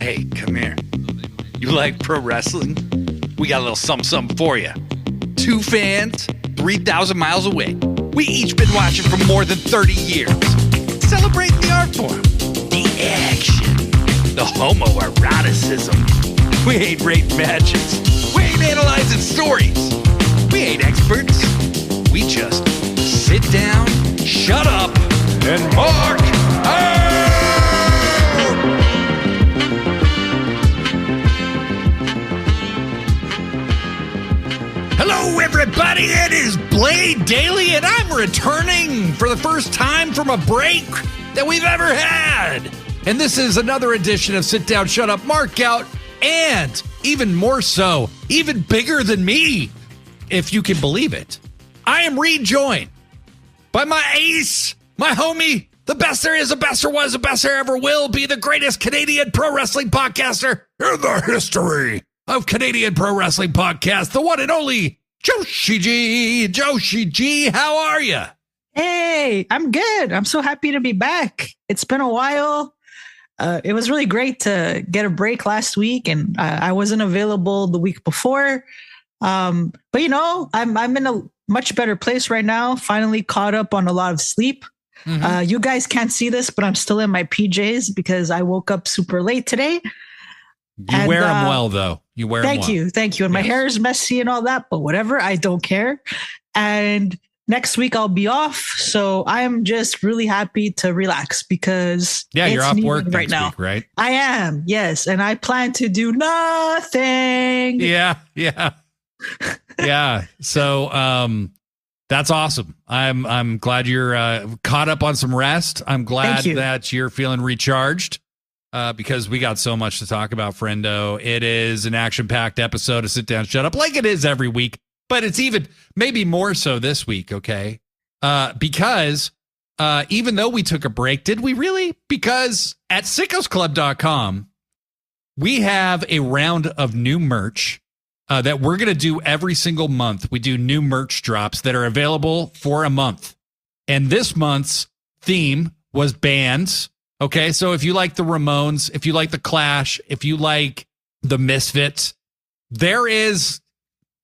Hey, come here. You like pro wrestling? We got a little something for you. Two fans, 3,000 miles away. We each been watching for more than 30 years. Celebrating the art form, the action, the homoeroticism. We ain't rating matches. We ain't analyzing stories. We ain't experts. We just sit down, shut up, and mark out! Hello, everybody. It is Blade Daily, and I'm returning for the first time from a break that we've ever had. And this is another edition of Sit Down, Shut Up, Mark Out, and even more so, even bigger than me, if you can believe it, I am rejoined by my ace, my homie, the best there is, the best there was, the best there ever will be, the greatest Canadian pro wrestling podcaster in the history of Canadian pro wrestling podcasts, the one and only Joshi G. Joshi G, how are you? Hey, I'm good. I'm so happy to be back. It's been a while. It was really great to get a break last week, and I wasn't available the week before. But you know, I'm in a much better place right now. Finally caught up on a lot of sleep. Mm-hmm. You guys can't see this, but I'm still in my PJs because I woke up super late today. You wear them well, though. You wear them well. Thank you. And my hair is messy and all that, but whatever. I don't care. And next week I'll be off, so I am just really happy to relax because you're off work right now, week, right? I am, yes, and I plan to do nothing. Yeah. So, that's awesome. I'm glad you're caught up on some rest. I'm glad that you're feeling recharged. Because we got so much to talk about, friendo. It is an action-packed episode of Sit Down, Shut Up, like it is every week, but it's even maybe more so this week, okay? Because even though we took a break, did we really? Because at sickosclub.com, we have a round of new merch that we're going to do every single month. We do new merch drops that are available for a month. And this month's theme was bands. Okay, so if you like the Ramones, if you like the Clash, if you like the Misfits, there is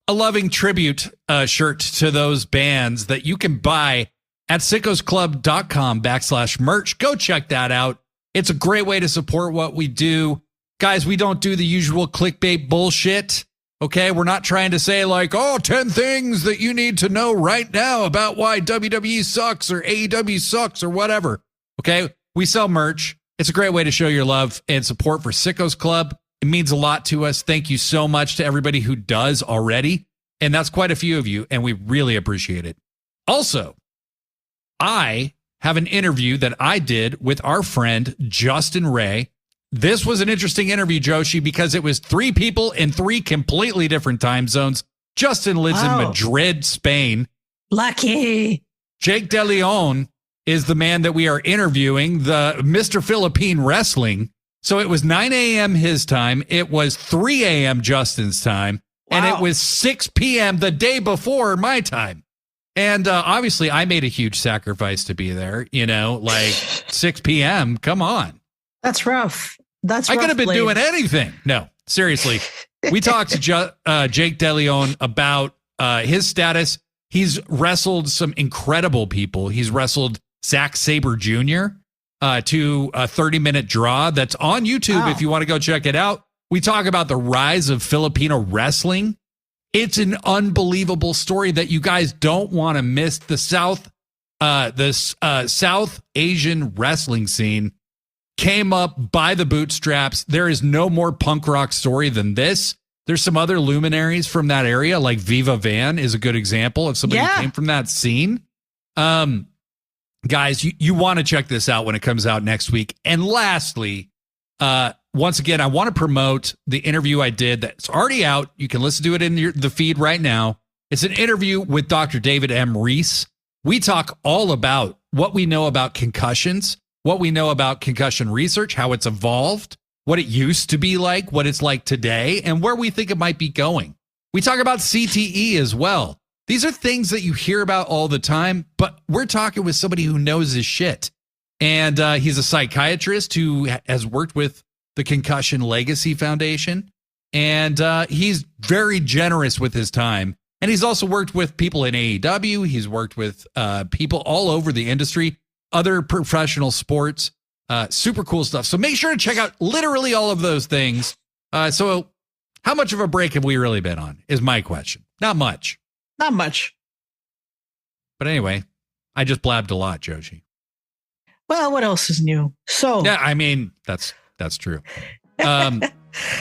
a loving tribute shirt to those bands that you can buy at sickosclub.com/merch. Go check that out. It's a great way to support what we do. Guys, we don't do the usual clickbait bullshit. Okay, we're not trying to say like, 10 things that you need to know right now about why WWE sucks or AEW sucks or whatever. Okay. We sell merch. It's a great way to show your love and support for Sickos Club. It means a lot to us. Thank you so much to everybody who does already. And that's quite a few of you, and we really appreciate it. Also, I have an interview that I did with our friend Justin Ray. This was an interesting interview, Joshi, because it was 3 people in 3 completely different time zones. Justin lives in Madrid, Spain. Lucky. Jake De Leon is the man that we are interviewing, the Mr. Philippine Wrestling. So it was 9 a.m. his time. It was 3 a.m. Justin's time. Wow. And it was 6 p.m. the day before my time. And obviously, I made a huge sacrifice to be there. You know, like 6 p.m. Come on. That's rough. I could have been doing anything. No, seriously. We talked to Jake De Leon about his status. He's wrestled some incredible people. He's wrestled Zack Sabre Jr. To a 30-minute draw that's on YouTube if you want to go check it out. We talk about the rise of Filipino wrestling. It's an unbelievable story that you guys don't want to miss. The South Asian wrestling scene came up by the bootstraps. There is no more punk rock story than this. There's some other luminaries from that area, like Viva Van is a good example of somebody who came from that scene. Guys, you want to check this out when it comes out next week. And lastly, once again, I want to promote the interview I did that's already out. You can listen to it in the feed right now. It's an interview with Dr. David M. Reese. We talk all about what we know about concussions, what we know about concussion research, how it's evolved, what it used to be like, what it's like today, and where we think it might be going. We talk about CTE as well. These are things that you hear about all the time, but we're talking with somebody who knows his shit. And he's a psychiatrist who has worked with the Concussion Legacy Foundation. And he's very generous with his time. And he's also worked with people in AEW. He's worked with people all over the industry, other professional sports, super cool stuff. So make sure to check out literally all of those things. So how much of a break have we really been on is my question. Not much. Not much. But anyway, I just blabbed a lot, Joshi. Well, what else is new? So yeah, I mean, that's true.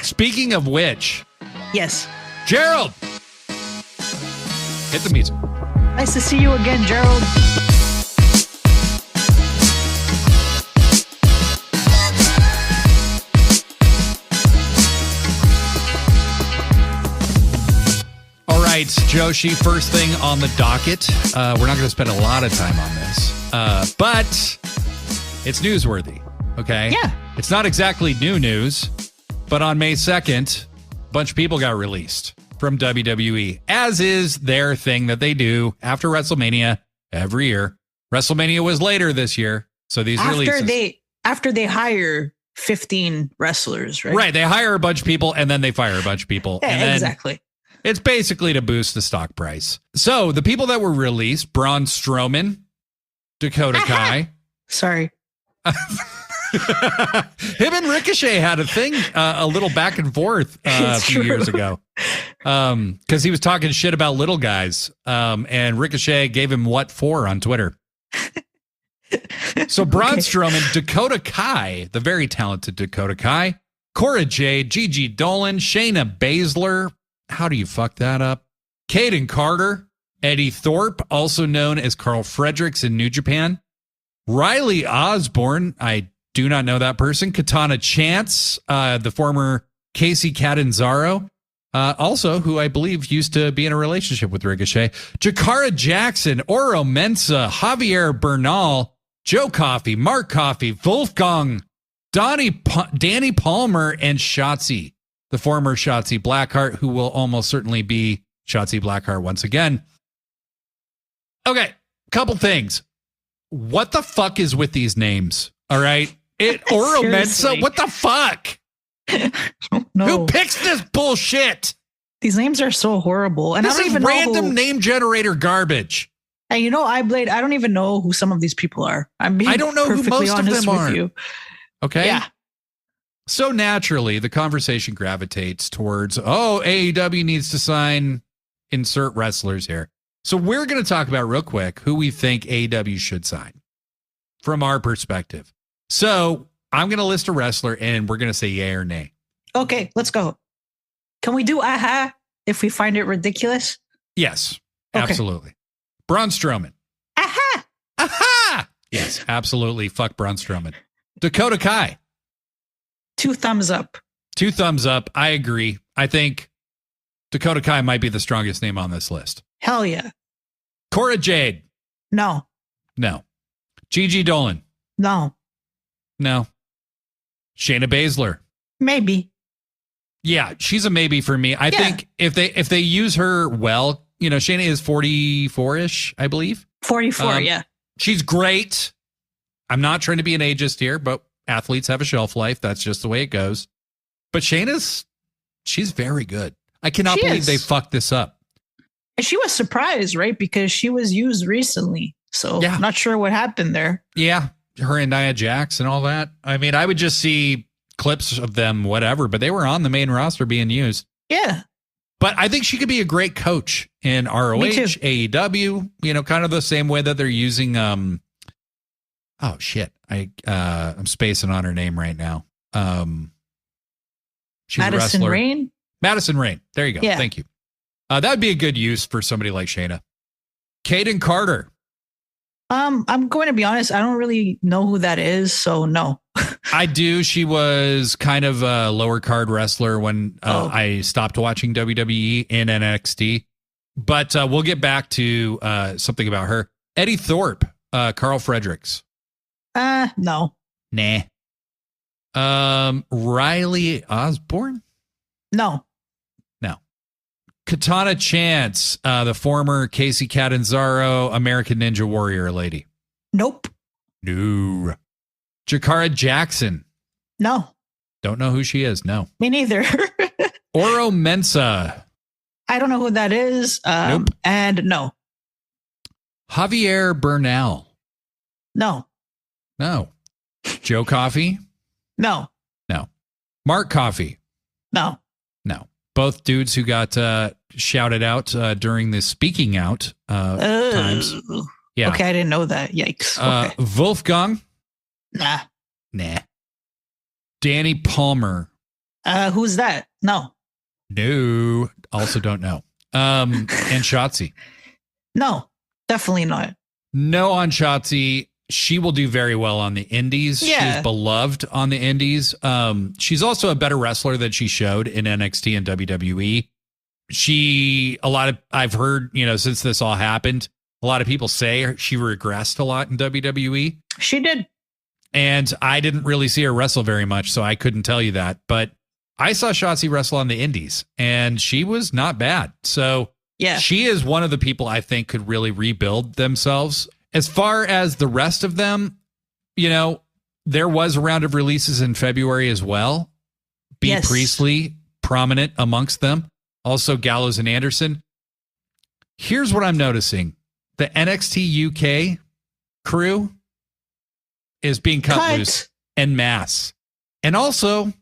Speaking of which. Yes. Gerald. Hit the music. Nice to see you again, Gerald. All right, Joshi, first thing on the docket. We're not going to spend a lot of time on this, but it's newsworthy, okay? Yeah. It's not exactly new news, but on May 2nd, a bunch of people got released from WWE, as is their thing that they do after WrestleMania every year. WrestleMania was later this year, so these releases. After they hire 15 wrestlers, right? Right, they hire a bunch of people, and then they fire a bunch of people. Yeah, and then exactly. It's basically to boost the stock price. So the people that were released, Braun Strowman, Dakota Kai. Sorry. Him and Ricochet had a thing, a little back and forth a few years ago. Because he was talking shit about little guys. And Ricochet gave him what for on Twitter. So Braun Strowman, Dakota Kai, the very talented Dakota Kai, Cora Jade, Gigi Dolan, Shayna Baszler. How do you fuck that up? Caden Carter, Eddie Thorpe, also known as Carl Fredericks in New Japan, Riley Osborne, I do not know that person, Katana Chance, the former Casey Catanzaro, also who I believe used to be in a relationship with Ricochet, Jakara Jackson, Oro Mensa, Javier Bernal, Joe Coffey, Mark Coffey, Wolfgang, Danny Palmer, and Shotzi. The former Shotzi Blackheart, who will almost certainly be Shotzi Blackheart once again. Okay, couple things. What the fuck is with these names? All right. Oro Mensa, what the fuck? No. Who picks this bullshit? These names are so horrible. And this I don't is even random know name generator garbage. And you know, I don't even know who some of these people are. I don't know who most of them are. You. Okay. Yeah. So naturally, the conversation gravitates towards, AEW needs to sign insert wrestlers here. So we're going to talk about real quick who we think AEW should sign from our perspective. So I'm going to list a wrestler and we're going to say yay or nay. Okay, let's go. Can we do aha if we find it ridiculous? Yes, absolutely. Braun Strowman. Aha! Aha! Yes, absolutely. Fuck Braun Strowman. Dakota Kai. 2 thumbs up. 2 thumbs up. I agree. I think Dakota Kai might be the strongest name on this list. Hell yeah. Cora Jade. No. Gigi Dolan. No. Shayna Baszler. Maybe. Yeah, she's a maybe for me. I think if they use her well, you know, Shayna is 44-ish, I believe. 44, yeah. She's great. I'm not trying to be an ageist here, but athletes have a shelf life. That's just the way it goes. But she's very good. I cannot believe they fucked this up. And she was surprised, right? Because she was used recently. So I'm not sure what happened there. Yeah. Her and Nia Jax and all that. I mean, I would just see clips of them, whatever, but they were on the main roster being used. Yeah. But I think she could be a great coach in ROH, AEW, you know, kind of the same way that they're using, oh shit. I'm spacing on her name right now. She's Madison a wrestler. Rayne? Madison Rayne. There you go. Yeah. Thank you. That would be a good use for somebody like Shayna. Caden Carter. I'm going to be honest. I don't really know who that is. So no. I do. She was kind of a lower card wrestler when I stopped watching WWE in NXT. But we'll get back to something about her. Eddie Thorpe, Carl Fredericks. No. Nah. Riley Osborne? No. Katana Chance, the former Casey Catanzaro American Ninja Warrior lady. Nope. No. Jakara Jackson. No. Don't know who she is. No. Me neither. Oro Mensa. I don't know who that is. Nope. And no. Javier Bernal. No. No. Joe Coffey. No. No. Mark Coffey. No. No. Both dudes who got shouted out during the speaking out times. Yeah. Okay, I didn't know that. Yikes. Okay. Wolfgang. Nah. Danny Palmer. Who's that? No. No. Also don't know. And Shotzi. No. Definitely not. No on Shotzi. She will do very well on the indies. Yeah. She's beloved on the indies. She's also a better wrestler than she showed in NXT and WWE. I've heard, since this all happened, a lot of people say she regressed a lot in WWE. She did. And I didn't really see her wrestle very much, so I couldn't tell you that. But I saw Shotzi wrestle on the indies, and she was not bad. So yeah, she is one of the people I think could really rebuild themselves. As far as the rest of them, there was a round of releases in February as well. B. Priestley, prominent amongst them. Also Gallows and Anderson. Here's what I'm noticing. The NXT UK crew is being cut loose en masse. And also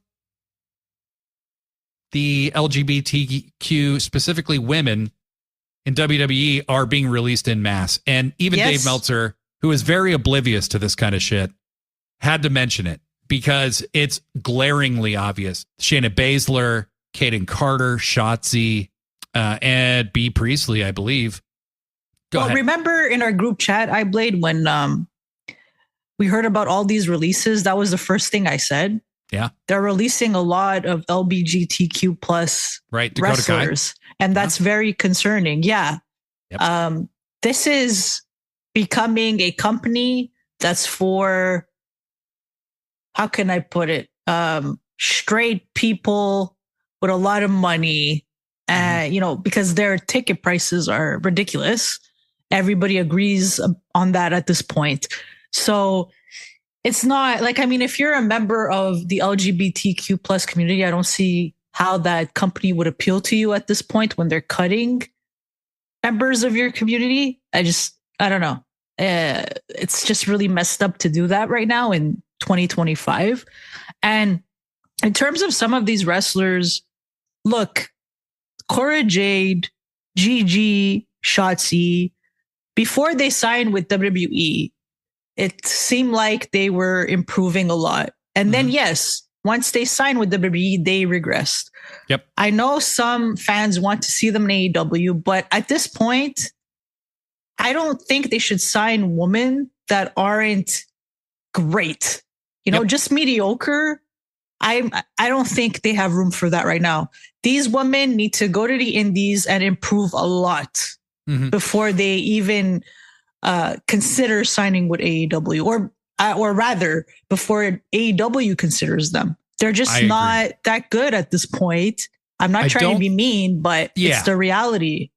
the LGBTQ, specifically women in WWE, are being released en masse. And even Dave Meltzer, who is very oblivious to this kind of shit, had to mention it because it's glaringly obvious. Shayna Baszler, Kaden Carter, Shotzi, and B. Priestley, I believe. Go ahead. Remember in our group chat, iBlade, when we heard about all these releases, that was the first thing I said. Yeah. They're releasing a lot of LGBTQ plus wrestlers. And that's very concerning. Yeah. Yep. This is becoming a company that's for, how can I put it? Straight people with a lot of money. Because their ticket prices are ridiculous. Everybody agrees on that at this point. So it's not if you're a member of the LGBTQ plus community, I don't see how that company would appeal to you at this point when they're cutting members of your community. I don't know. It's just really messed up to do that right now in 2025. And in terms of some of these wrestlers, look, Cora Jade, Gigi, Shotzi, before they signed with WWE, it seemed like they were improving a lot. And then, once they signed with WWE, they regressed. Yep. I know some fans want to see them in AEW, but at this point, I don't think they should sign women that aren't great. Just mediocre. I don't think they have room for that right now. These women need to go to the indies and improve a lot before they even consider signing with AEW, or rather, before AEW considers them. They're just not that good at this point. I'm not trying to be mean, but it's the reality.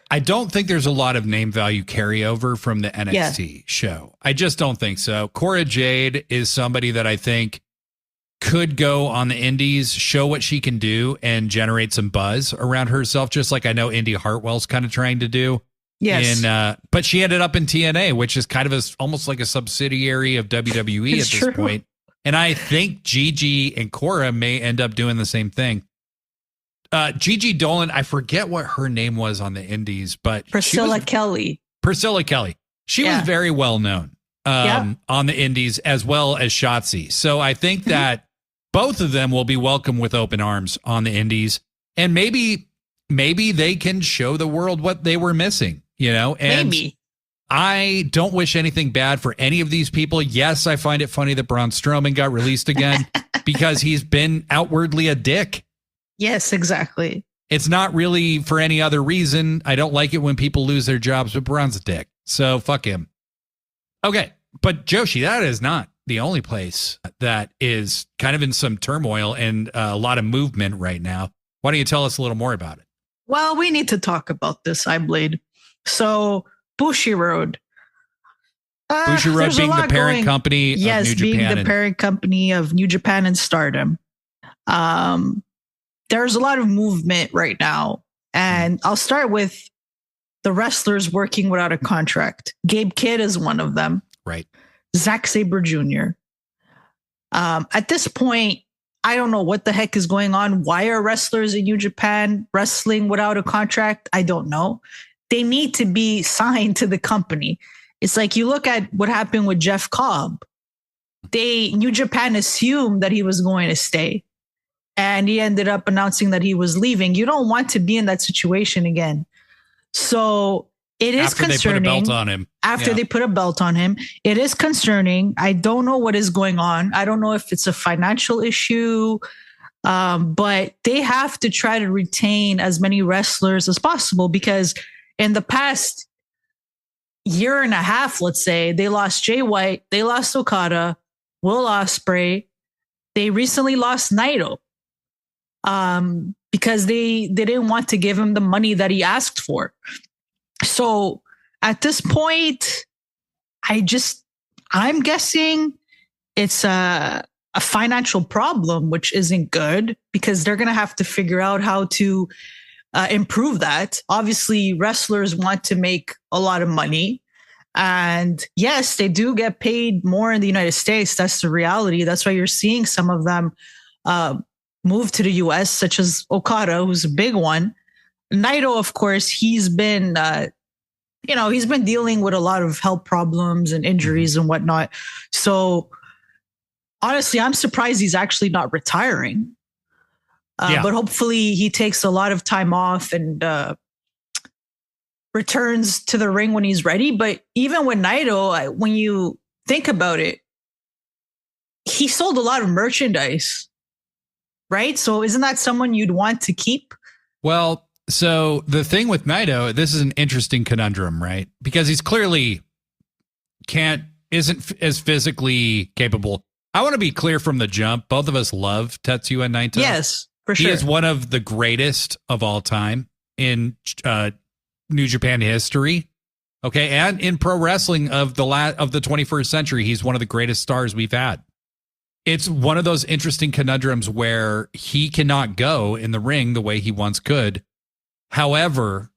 I don't think there's a lot of name value carryover from the NXT show. I just don't think so. Cora Jade is somebody that I think could go on the indies, show what she can do, and generate some buzz around herself, just like I know Indy Hartwell's kind of trying to do. Yes. But she ended up in TNA, which is kind of almost like a subsidiary of WWE at this point. And I think Gigi and Cora may end up doing the same thing. Gigi Dolan, I forget what her name was on the indies, but Priscilla Kelly. She was very well known on the indies, as well as Shotzi. So I think that both of them will be welcome with open arms on the indies, and maybe they can show the world what they were missing, and maybe. I don't wish anything bad for any of these people. Yes, I find it funny that Braun Strowman got released again because he's been outwardly a dick. Yes, exactly. It's not really for any other reason. I don't like it when people lose their jobs, but Braun's a dick. So fuck him. Okay. But Joshi, that is not the only place that is kind of in some turmoil and a lot of movement right now. Why don't you tell us a little more about it? Well, we need to talk about this, iBlade. So Bushiroad. Bushiroad being the parent company of New Japan. Yes, being the parent company of New Japan and Stardom. There's a lot of movement right now. And I'll start with the wrestlers working without a contract. Gabe Kidd is one of them. Right. Zack Sabre Jr. At this point, I don't know what the heck is going on. Why are wrestlers in New Japan wrestling without a contract? I don't know. They need to be signed to the company. It's like you look at what happened with Jeff Cobb. New Japan assumed that he was going to stay, and he ended up announcing that he was leaving. You don't want to be in that situation again. So it is concerning. They put a belt on him. After they put a belt on him, it is concerning. I don't know what is going on. I don't know if it's a financial issue, but they have to try to retain as many wrestlers as possible, because in the past year and a half, let's say, they lost Jay White, they lost Okada, Will Ospreay. They recently lost Naito because they didn't want to give him the money that he asked for. So at this point, I'm guessing it's a financial problem, which isn't good, because they're going to have to figure out how to improve that. Obviously, wrestlers want to make a lot of money. And yes, they do get paid more in the United States. That's the reality. That's why you're seeing some of them move to the US, such as Okada, who's a big one. Naito, of course, he's been dealing with a lot of health problems and injuries and whatnot. So honestly, I'm surprised he's actually not retiring. But hopefully he takes a lot of time off and returns to the ring when he's ready. But even with Naito, when you think about it, he sold a lot of merchandise, right? So isn't that someone you'd want to keep? Well, so the thing with Naito, this is an interesting conundrum, right? Because he's clearly isn't as physically capable. I want to be clear from the jump. Both of us love Tetsuya Naito. Yes, for sure. He is one of the greatest of all time in New Japan history. Okay. And in pro wrestling of the 21st century, he's one of the greatest stars we've had. It's one of those interesting conundrums where he cannot go in the ring the way he once could. However,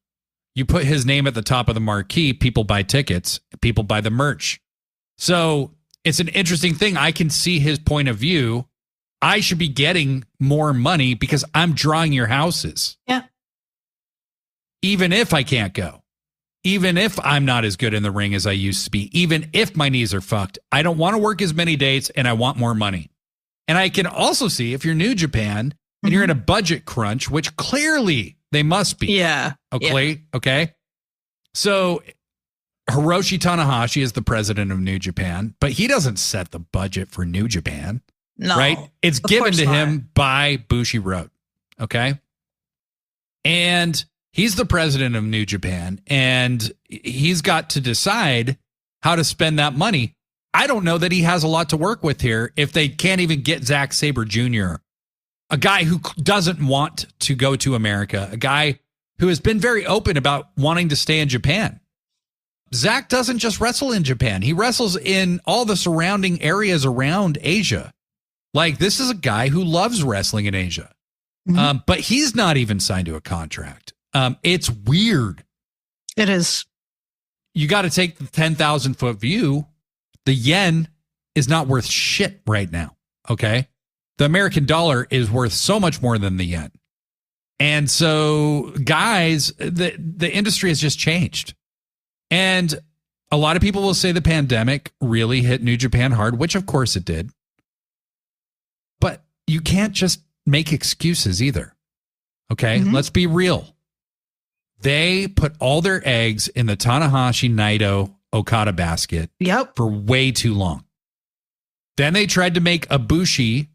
you put his name at the top of the marquee, people buy tickets, people buy the merch. So it's an interesting thing. I can see his point of view. I should be getting more money because I'm drawing your houses. Yeah. Even if I can't go, even if I'm not as good in the ring as I used to be, even if my knees are fucked, I don't want to work as many dates and I want more money. And I can also see if you're New Japan and you're in a budget crunch, which clearly they must be. Yeah. Okay. Yeah. Okay. So Hiroshi Tanahashi is the president of New Japan, but he doesn't set the budget for New Japan. No. Right? It's given to him by Bushiroad. Okay. And he's the president of New Japan, and he's got to decide how to spend that money. I don't know that he has a lot to work with here if they can't even get Zack Sabre Jr., a guy who doesn't want to go to America, a guy who has been very open about wanting to stay in Japan. Zack doesn't just wrestle in Japan. He wrestles in all the surrounding areas around Asia. Like, this is a guy who loves wrestling in Asia. But he's not even signed to a contract. It's weird. It is. You got to take the 10,000 foot view. The yen is not worth shit right now. Okay. The American dollar is worth so much more than the yen. And so, guys, the industry has just changed. And a lot of people will say the pandemic really hit New Japan hard, which of course it did. But you can't just make excuses either. Okay. Let's be real. They put all their eggs in the Tanahashi, Naito, Okada basket for way too long. Then they tried to make Ibushi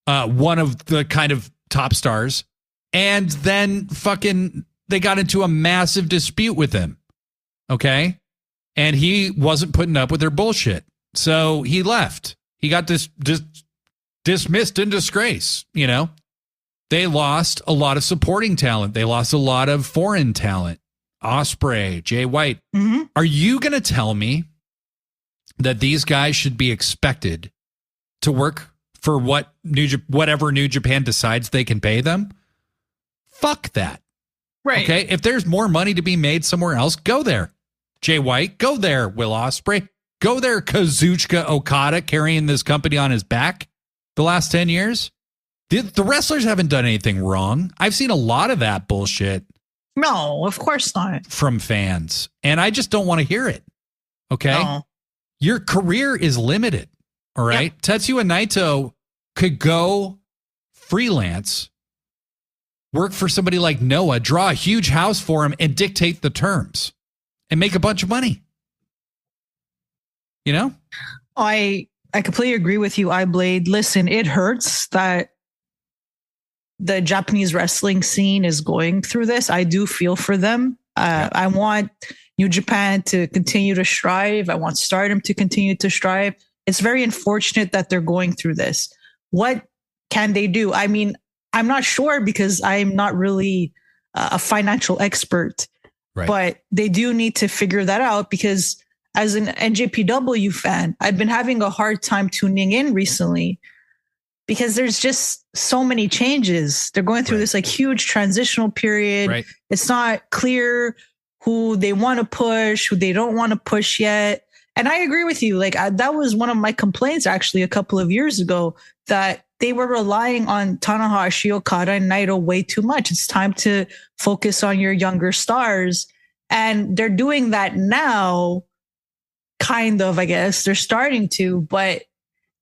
one of the kind of top stars. And then they got into a massive dispute with him. Okay. And he wasn't putting up with their bullshit. So he left. He got dismissed in disgrace. You know, they lost a lot of supporting talent. They lost a lot of foreign talent. Ospreay, Jay White. Are you going to tell me that these guys should be expected to work for whatever New Japan decides they can pay them. Fuck that. Right. Okay. If there's more money to be made somewhere else, go there. Jay White, go there. Will Ospreay, go there. Kazuchika Okada carrying this company on his back the last 10 years. The wrestlers haven't done anything wrong. I've seen a lot of that bullshit. No, of course not. From fans. And I just don't want to hear it. Okay. No. Your career is limited. All right. Yep. Tetsuya Naito could go freelance, work for somebody like Noah, draw a huge house for him and dictate the terms and make a bunch of money. You know? I completely agree with you, iBlade. Listen, it hurts that the Japanese wrestling scene is going through this. I do feel for them. I want New Japan to continue to strive. I want Stardom to continue to strive. It's very unfortunate that they're going through this. What can they do? I mean, I'm not sure because I'm not really a financial expert, but they do need to figure that out because as an NJPW fan, I've been having a hard time tuning in recently because there's just so many changes. They're going through this like huge transitional period. It's not clear who they want to push, who they don't want to push yet. And I agree with you. Like that was one of my complaints actually a couple of years ago that they were relying on Tanahashi, Okada, and Naito way too much. It's time to focus on your younger stars. And they're doing that now, kind of, I guess. They're starting to. But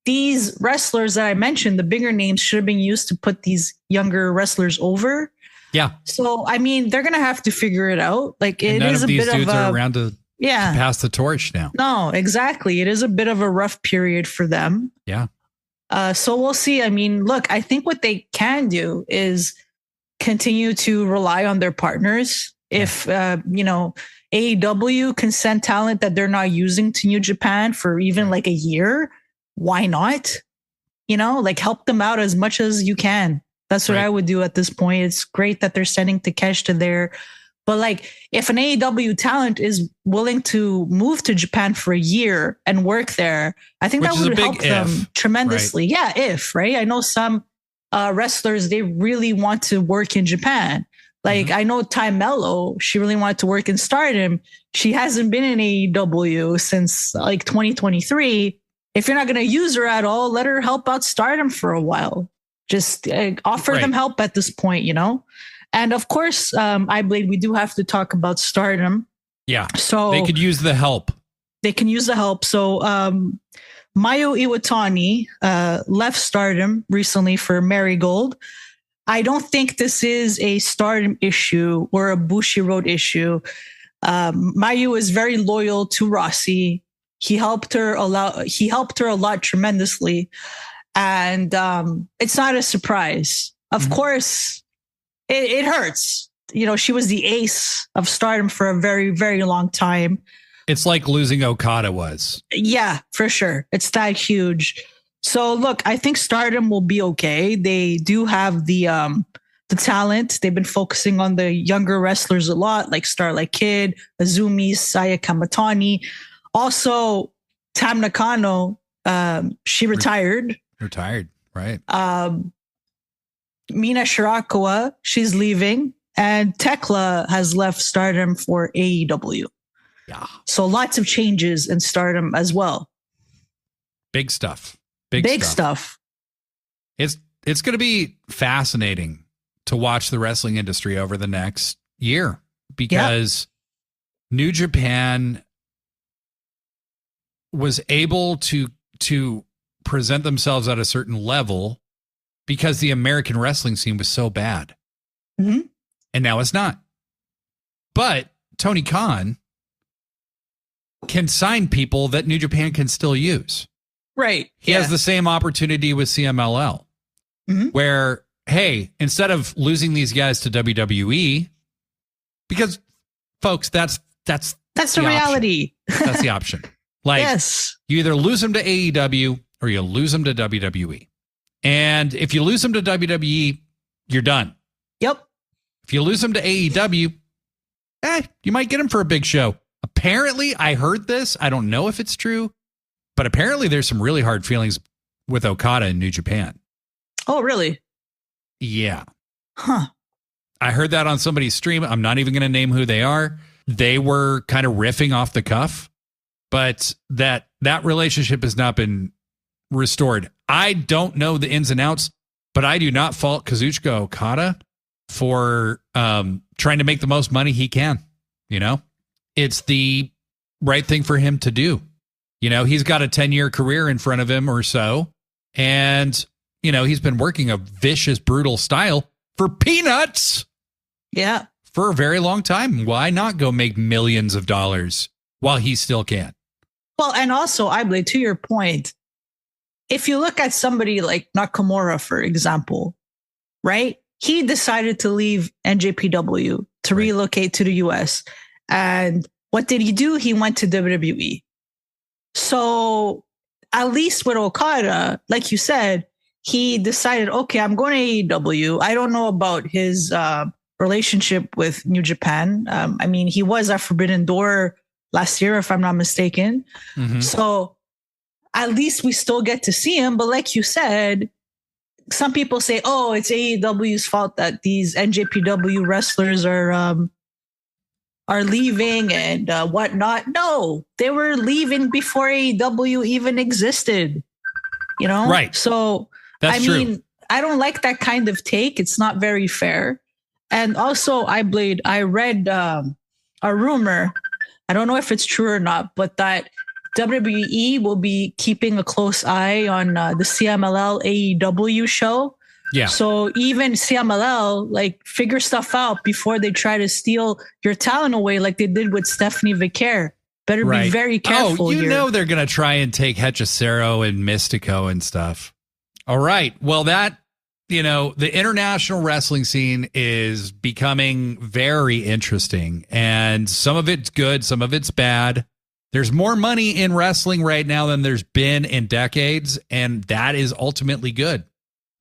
these wrestlers that I mentioned, the bigger names should have been used to put these younger wrestlers over. Yeah. So, I mean, they're going to have to figure it out. Like, it is a bit of a... None of these dudes are around to pass the torch now. No, exactly. It is a bit of a rough period for them. Yeah. So we'll see. I mean, look, I think what they can do is continue to rely on their partners. If, AEW can send talent that they're not using to New Japan for even like a year, why not? Like help them out as much as you can. That's what I would do at this point. It's great that they're sending Takeshita there. But like if an AEW talent is willing to move to Japan for a year and work there, I think that would help them tremendously. Right? Yeah, I know some wrestlers, they really want to work in Japan. Like I know Ty Mello, she really wanted to work in Stardom. She hasn't been in AEW since like 2023. If you're not going to use her at all, let her help out Stardom for a while. Just offer them help at this point, And of course, iBlade, we do have to talk about Stardom. Yeah. So they could use the help. So Mayu Iwatani left Stardom recently for Marigold. I don't think this is a Stardom issue or a Bushiroad issue. Mayu is very loyal to Rossi. He helped her a lot tremendously. And it's not a surprise. Of course, it hurts. She was the ace of Stardom for a very, very long time. It's like losing Okada was. Yeah, for sure. It's that huge. So look, I think Stardom will be okay. They do have the talent. They've been focusing on the younger wrestlers a lot, like Starlight Kid, Azumi, Saya Kamatani. Also, Tam Nakano, she retired. Retired, right. Mina Shirakawa, she's leaving. And Thekla has left Stardom for AEW. Yeah. So lots of changes in Stardom as well. Big stuff. Big stuff. It's going to be fascinating to watch the wrestling industry over the next year because New Japan was able to present themselves at a certain level because the American wrestling scene was so bad. Mm-hmm. And now it's not. But Tony Khan can sign people that New Japan can still use. Right. He has the same opportunity with CMLL, where, hey, instead of losing these guys to WWE, because folks, that's the reality. That's the option. Like, you either lose them to AEW or you lose them to WWE. And if you lose them to WWE, you're done. Yep. If you lose them to AEW, you might get them for a big show. Apparently, I heard this. I don't know if it's true, but apparently there's some really hard feelings with Okada in New Japan. Oh, really? Yeah. Huh. I heard that on somebody's stream. I'm not even going to name who they are. They were kind of riffing off the cuff, but that relationship has not been restored. I don't know the ins and outs, but I do not fault Kazuchika Okada for trying to make the most money he can. You know, it's the right thing for him to do. You know, he's got a 10-year career in front of him or so. And, you know, he's been working a vicious, brutal style for peanuts. Yeah. For a very long time. Why not go make millions of dollars while he still can? Well, and also, I believe, to your point, if you look at somebody like Nakamura, for example, right? He decided to leave NJPW to relocate to the US. And what did he do? He went to WWE. So at least with Okada, like you said, he decided, okay, I'm going to AEW. I don't know about his relationship with New Japan. I mean, he was at Forbidden Door last year, if I'm not mistaken. Mm-hmm. So at least we still get to see him. But like you said, some people say, oh, it's AEW's fault that these NJPW wrestlers are leaving and whatnot. No, they were leaving before AEW even existed. You know? Right. So, that's true. mean, I don't like that kind of take. It's not very fair. And also, I read a rumor. I don't know if it's true or not, but that WWE will be keeping a close eye on the CMLL AEW show. Yeah. So even CMLL, like, figure stuff out before they try to steal your talent away, like they did with Stephanie Vicaire. Better be very careful. Oh, you here. know they're going to try and take Hechicero and Mystico and stuff. All right. Well, that, you know, the international wrestling scene is becoming very interesting, and some of it's good, some of it's bad. There's more money in wrestling right now than there's been in decades, and that is ultimately good.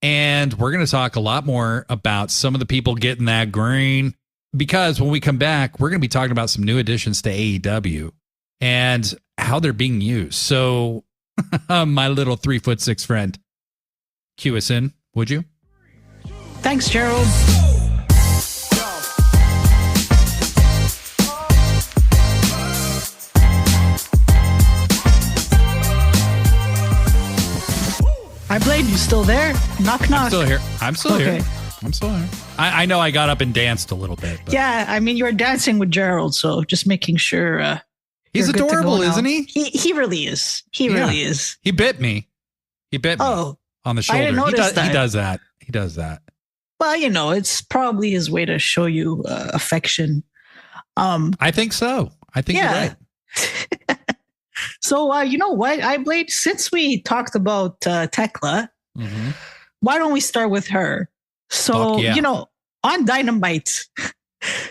And we're going to talk a lot more about some of the people getting that green, because when we come back, we're going to be talking about some new additions to AEW and how they're being used. So my little 3'6" friend, cue us in, would you? Thanks, Gerald. Hi, Blade. You still there? Knock, knock. I'm still here. I know I got up and danced a little bit. But. Yeah, I mean, you were dancing with Gerald, so just making sure. He's adorable, isn't he? He really is. Really is. He bit me. Oh, on the shoulder. I didn't notice that. He does that. Well, you know, it's probably his way to show you affection. I think so. I think you're right. So, you know what, Blade? Since we talked about Thekla, why don't we start with her? So, you know, on Dynamite,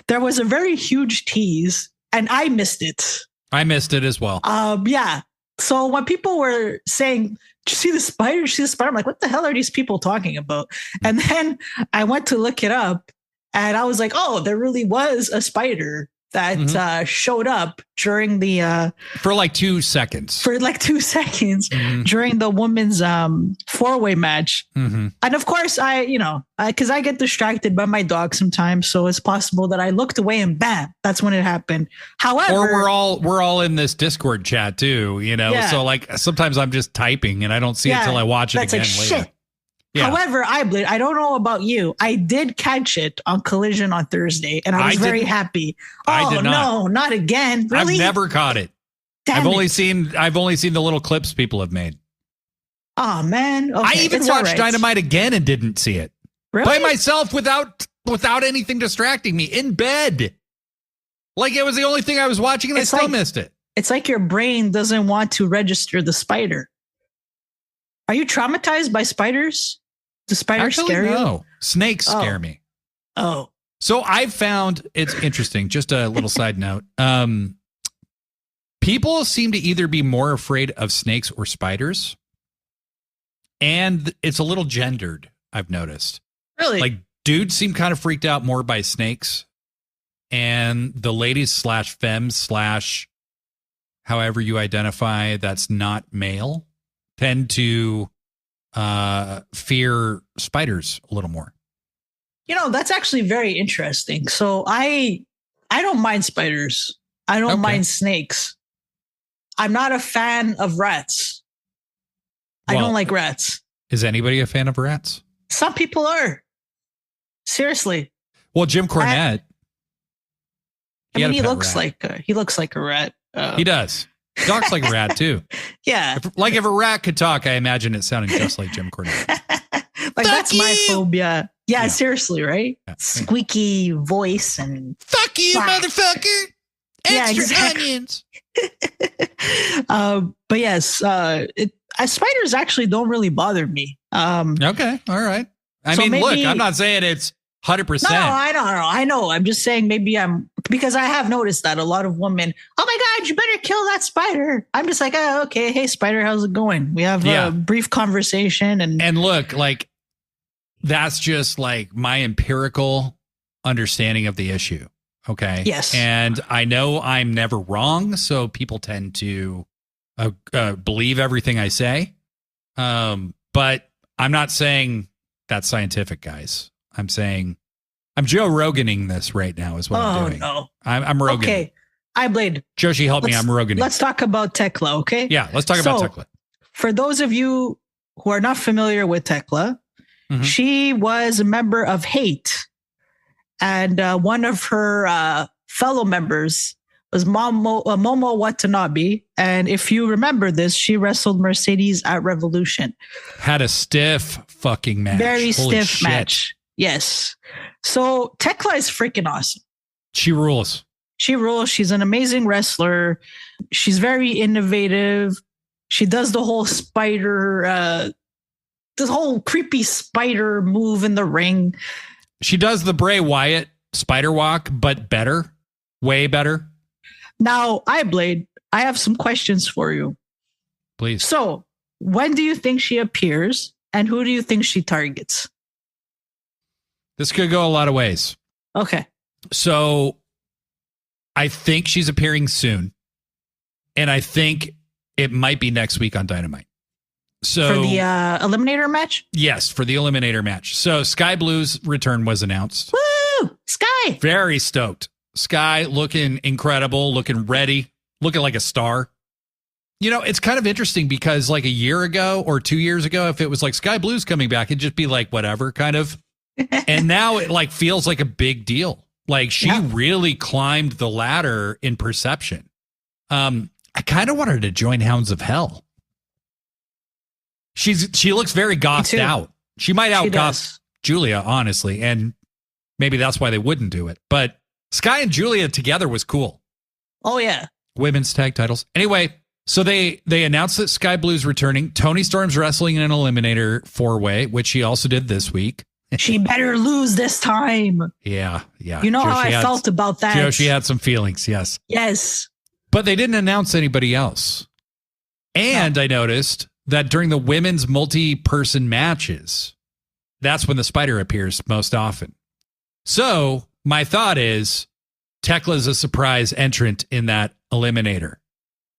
there was a very huge tease, and I missed it. I missed it as well. Yeah. So when people were saying, "Did you see the spider? See the spider?" I'm like, what the hell are these people talking about? And then I went to look it up, and I was like, oh, there really was a spider that showed up during the for like 2 seconds. During the women's 4-way match. And of course, because I get distracted by my dog sometimes, so it's possible that I looked away and bam, that's when it happened. However, or we're all in this Discord chat too, you know. So like sometimes I'm just typing and I don't see it till I watch it again later. Shit. Yeah. However, I don't know about you. I did catch it on Collision on Thursday, and I was very happy. I did not. No, not again. Really? I've never caught it. I've only seen the little clips people have made. Oh man. Okay, I even watched Dynamite again and didn't see it. Really? By myself without anything distracting me in bed. Like it was the only thing I was watching and I still missed it. It's like your brain doesn't want to register the spider. Are you traumatized by spiders? Do spiders scare you? No. Snakes scare me. Oh. So I've found it's interesting. Just a little side note. People seem to either be more afraid of snakes or spiders. And it's a little gendered, I've noticed. Really? Like dudes seem kind of freaked out more by snakes. And the ladies / femmes / however you identify that's not male tend to fear spiders a little more. That's actually very interesting. So I don't mind spiders. I don't mind snakes. I'm not a fan of rats. I don't like rats. Is anybody a fan of rats? Some people are. Seriously. Well, Jim Cornette. He looks like a rat. He does. He talks like a rat too. Yeah. If a rat could talk, I imagine it sounding just like Jim Cornette. That's my phobia. Yeah, seriously, right? Yeah. Squeaky voice and fuck you, motherfucker. Extra onions. But yes, spiders actually don't really bother me. Okay, all right. Look, I'm not saying it's 100%. No, I know. I'm just saying because I have noticed that a lot of women, oh my God, you better kill that spider. I'm just like, oh, okay. Hey, spider, how's it going? We have a brief conversation. And look, that's just my empirical understanding of the issue. Okay. Yes. And I know I'm never wrong. So people tend to believe everything I say. But I'm not saying that's scientific, guys. I'm saying I'm Joe Roganing this right now is what I'm doing. Oh, no. I'm Rogan. Okay. Blade. Joshi, help me. I'm Roganing. Let's talk about Thekla, okay? Yeah, let's talk about Thekla. For those of you who are not familiar with Thekla, she was a member of Hayter. And one of her fellow members was Momo Watanabe. And if you remember this, she wrestled Mercedes at Revolution. Had a stiff fucking match. Very stiff match. Yes. So Thekla is freaking awesome. She rules. She's an amazing wrestler. She's very innovative. She does the whole spider, this whole creepy spider move in the ring. She does the Bray Wyatt spider walk, but better. Way better. Now, Blade, I have some questions for you. Please. So, when do you think she appears, and who do you think she targets? This could go a lot of ways. Okay. So, I think she's appearing soon, and I think it might be next week on Dynamite. So for the Eliminator match? Yes, for the Eliminator match. So Sky Blue's return was announced. Woo! Sky! Very stoked. Sky looking incredible, looking ready, looking like a star. It's kind of interesting because a year ago or 2 years ago, if it was Sky Blue's coming back, it'd just be whatever kind of. And now it feels like a big deal. She really climbed the ladder in perception. I kind of want her to join Hounds of Hell. She looks very gothed out. She might out-goth Julia, honestly, and maybe that's why they wouldn't do it. But Sky and Julia together was cool. Oh, yeah. Women's tag titles. Anyway, so they announced that Sky Blue's returning. Toni Storm's wrestling in an Eliminator 4-way, which she also did this week. She better lose this time. Yeah. You know how I felt about that. She had some feelings, yes. Yes. But they didn't announce anybody else. And I noticed that during the women's multi-person matches, that's when the spider appears most often. So my thought is Tekla's a surprise entrant in that Eliminator.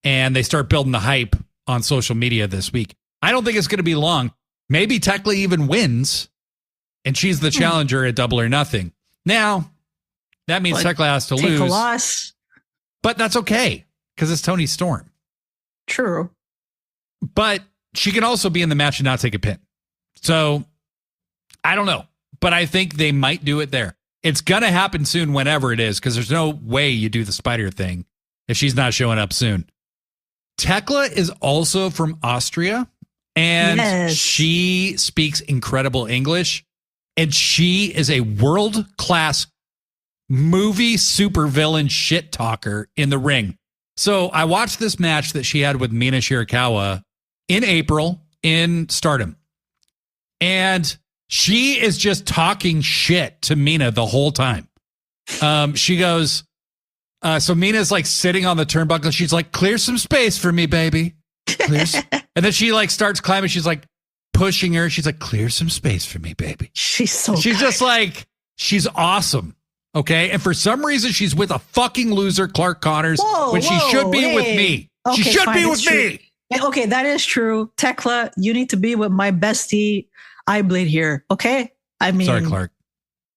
And they start building the hype on social media this week. I don't think it's going to be long. Maybe Thekla even wins, and she's the challenger at Double or Nothing. Now, that means Thekla has to lose. Take a loss. But that's okay, because it's Toni Storm. True. But she can also be in the match and not take a pin. So, I don't know. But I think they might do it there. It's going to happen soon whenever it is, because there's no way you do the spider thing if she's not showing up soon. Thekla is also from Austria, and she speaks incredible English. And she is a world-class movie supervillain shit talker in the ring. So I watched this match that she had with Mina Shirakawa in April in Stardom. And she is just talking shit to Mina the whole time. She goes, so Mina's sitting on the turnbuckle. She's like, clear some space for me, baby. And then she starts climbing. She's pushing her. She's like, clear some space for me, baby. She's just she's awesome. Okay. And for some reason, she's with a fucking loser, Clark Connors, when she should be with me. Okay, she should be with me. Okay, that is true. Thekla, you need to be with my bestie, iBlade here. Okay? I mean, sorry, Clark.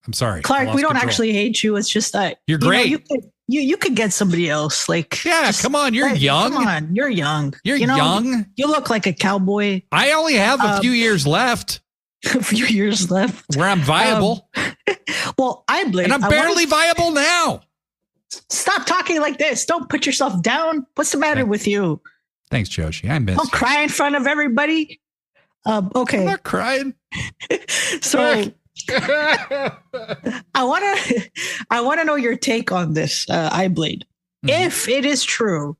I'm sorry. Clark, we don't actually hate you. It's just that you're great. You could get somebody else. Like, yeah, come on. You're young. Come on. You're young. You're young. You look like a cowboy. I only have a few years left. A few years left. Where I'm viable. Well, iBlade. And I'm barely viable now. Stop talking like this. Don't put yourself down. What's the matter with you? Thanks, Joshi. I miss you. Don't cry in front of everybody. Okay. I'm not crying. So I want to know your take on this, iBlade. Mm-hmm. If it is true,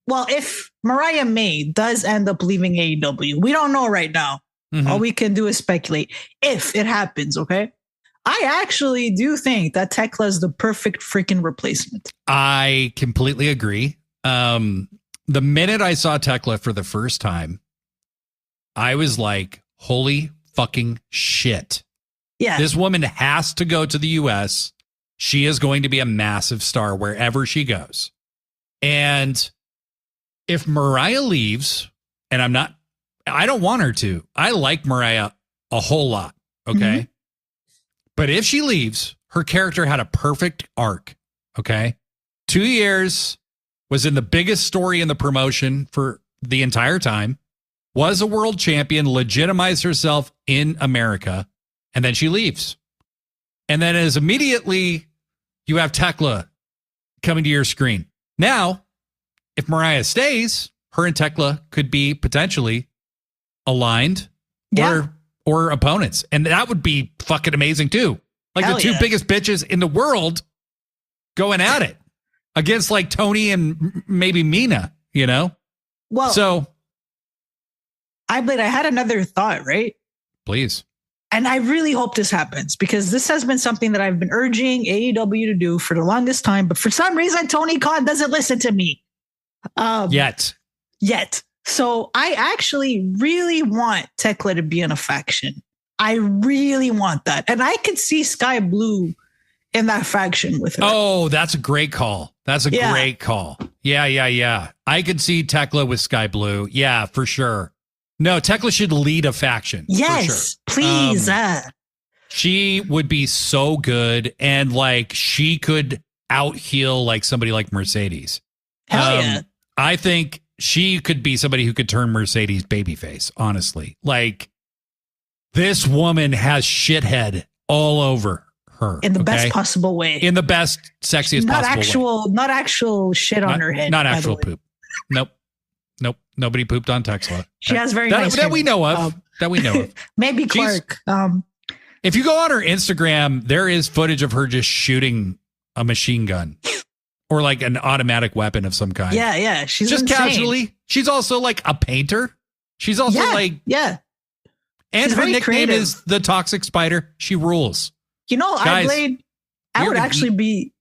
well, if Mariah May does end up leaving AEW, we don't know right now. Mm-hmm. All we can do is speculate. If it happens, okay? I actually do think that Thekla is the perfect freaking replacement. I completely agree. The minute I saw Thekla for the first time, I was like, holy fucking shit. Yeah. This woman has to go to the US. She is going to be a massive star wherever she goes. And if Mariah leaves, and I don't want her to. I like Mariah a whole lot. Okay. Mm-hmm. But if she leaves, her character had a perfect arc. Okay. 2 years, was in the biggest story in the promotion for the entire time, was a world champion, legitimized herself in America, and then she leaves. And then as immediately you have Thekla coming to your screen. Now, if Mariah stays, her and Thekla could be potentially aligned or opponents. And that would be fucking amazing too. Like the two biggest bitches in the world going at it against like Tony and maybe Mina, you know? Well, so iBlade, I had another thought, right? Please. And I really hope this happens because this has been something that I've been urging AEW to do for the longest time. But for some reason, Tony Khan doesn't listen to me. Yet. So I actually really want Thekla to be in a faction. I really want that. And I could see Sky Blue in that faction with her. Oh, that's a great call. That's a great call. Yeah. I could see Thekla with Sky Blue. Yeah, for sure. No, Thekla should lead a faction. Yes, please. She would be so good. And like she could out heel like somebody like Mercedes. Hell yeah. I think she could be somebody who could turn Mercedes babyface, honestly. Like this woman has shithead all over her. In the best possible way. In the best, sexiest possible way. Not actual shit on her head. Not actual poop. Nope. Nobody pooped on Thekla. She has very nice hair. That we know of. Maybe Clark. If you go on her Instagram, there is footage of her just shooting a machine gun. Or like an automatic weapon of some kind. Yeah. She's just insane. Casually. She's also like a painter. She's also And she's her nickname creative. is the Toxic Spider. She rules. You know, Guys, I would actually be.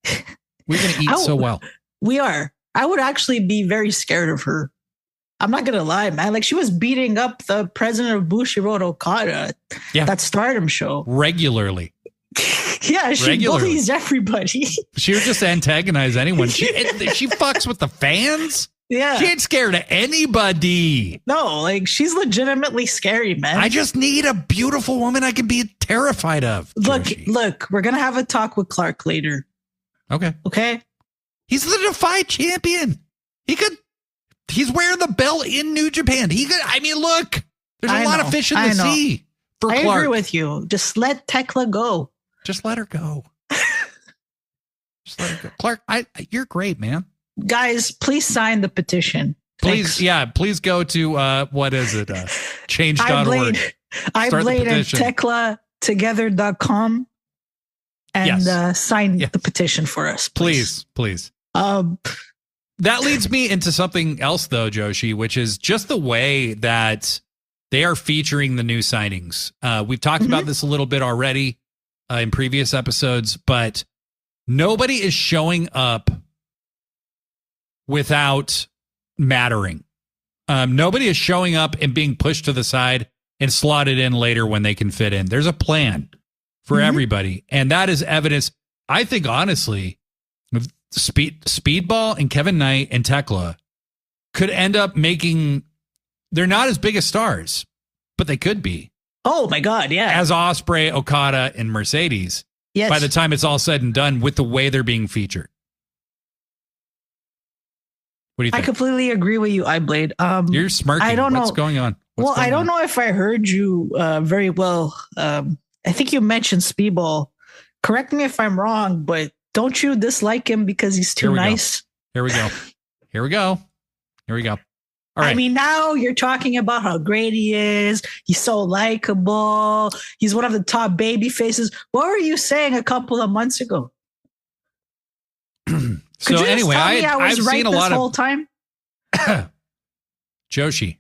We're going to eat so well. We are. I would actually be very scared of her. I'm not going to lie, man. Like she was beating up the president of Bushiroad, Okada. Yeah. That Stardom show. Regularly. Yeah, she bullies everybody. She would just antagonize anyone. She fucks with the fans. Yeah. She ain't scared of anybody. No, like she's legitimately scary, man. I just need a beautiful woman I can be terrified of. Look, we're going to have a talk with Clark later. Okay. He's the Defy champion. He's wearing the belt in New Japan. Look, there's a lot of fish in the sea for Clark. I agree with you. Just let Thekla go. Just let her go. Just let her go. Clark, you're great, man. Guys, please sign the petition. Please, please go to, what is it? Change.org. iBlade and Thekla together.com and sign the petition for us. Please. That leads me into something else, though, Joshi, which is just the way that they are featuring the new signings. We've talked about this a little bit already in previous episodes, but nobody is showing up without mattering. Nobody is showing up and being pushed to the side and slotted in later when they can fit in. There's a plan for everybody, and that is evidence. I think, honestly, Speedball and Kevin Knight and Thekla could end up making they're not as big as stars, but they could be. Oh my God, yeah. As Osprey, Okada, and Mercedes. Yes. By the time it's all said and done with the way they're being featured. What do you think? I completely agree with you, iBlade. You're smirking. I don't know what's going on. I don't know if I heard you very well. I think you mentioned Speedball. Correct me if I'm wrong, but don't you dislike him because he's too nice? Here we go. All right. I mean, now you're talking about how great he is. He's so likable. He's one of the top baby faces. What were you saying a couple of months ago? So anyway, I've seen a lot of whole time. Joshi,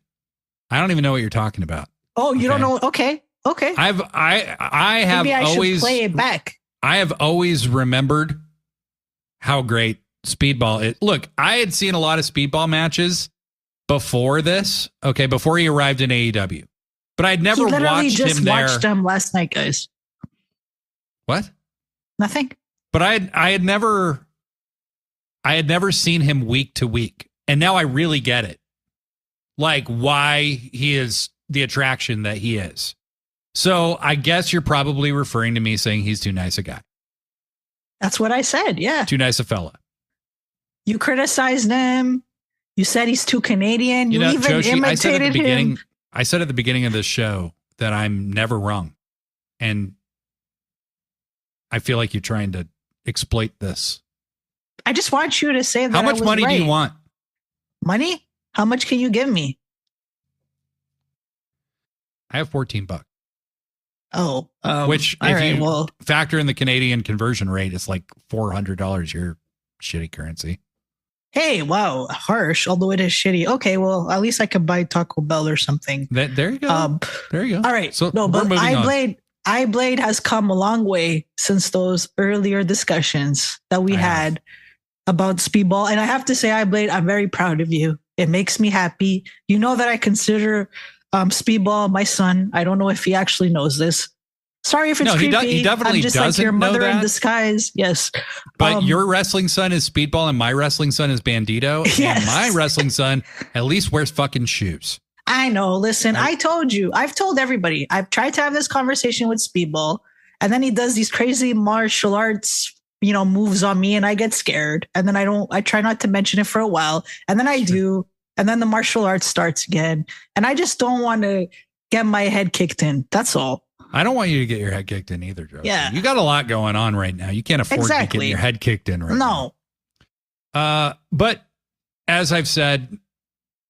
I don't even know what you're talking about. Oh, you don't know? Okay. I have Maybe I always should play it back. I have always remembered how great Speedball is. Look, I had seen a lot of Speedball matches before this. Okay, before he arrived in AEW, but I'd never watched him there. Watched him last night, guys. What? Nothing. But I had never seen him week to week, and now I really get it. Like why he is the attraction that he is. So I guess you're probably referring to me saying he's too nice a guy. That's what I said. Yeah. Too nice a fella. You criticized him. You said he's too Canadian. You even Joshi, imitated him. I said at the beginning of this show that I'm never wrong. And I feel like you're trying to exploit this. I just want you to say that. How much money do you want? Money? How much can you give me? I have $14. Oh, which if you factor in the Canadian conversion rate, it's like $400 your shitty currency. Hey, wow, harsh. Although it is shitty. Okay, well, at least I could buy Taco Bell or something. There you go. There you go. All right. So no, but iBlade has come a long way since those earlier discussions that we had about Speedball, and I have to say, iBlade, I'm very proud of you. It makes me happy. You know that I consider Speedball my son. I don't know if he actually knows this. Sorry if it's creepy. He definitely I'm just doesn't like your mother know that. In disguise. Yes. But your wrestling son is Speedball and my wrestling son is Bandito. Yes. And my wrestling son at least wears fucking shoes. I know. Listen, I told you. I've told everybody. I've tried to have this conversation with Speedball, and then he does these crazy martial arts, moves on me, and I get scared. And then I try not to mention it for a while, and then I do. And then the martial arts starts again. And I just don't want to get my head kicked in. That's all. I don't want you to get your head kicked in either, Joe. Yeah. You got a lot going on right now. You can't afford to get your head kicked in right now. No. But as I've said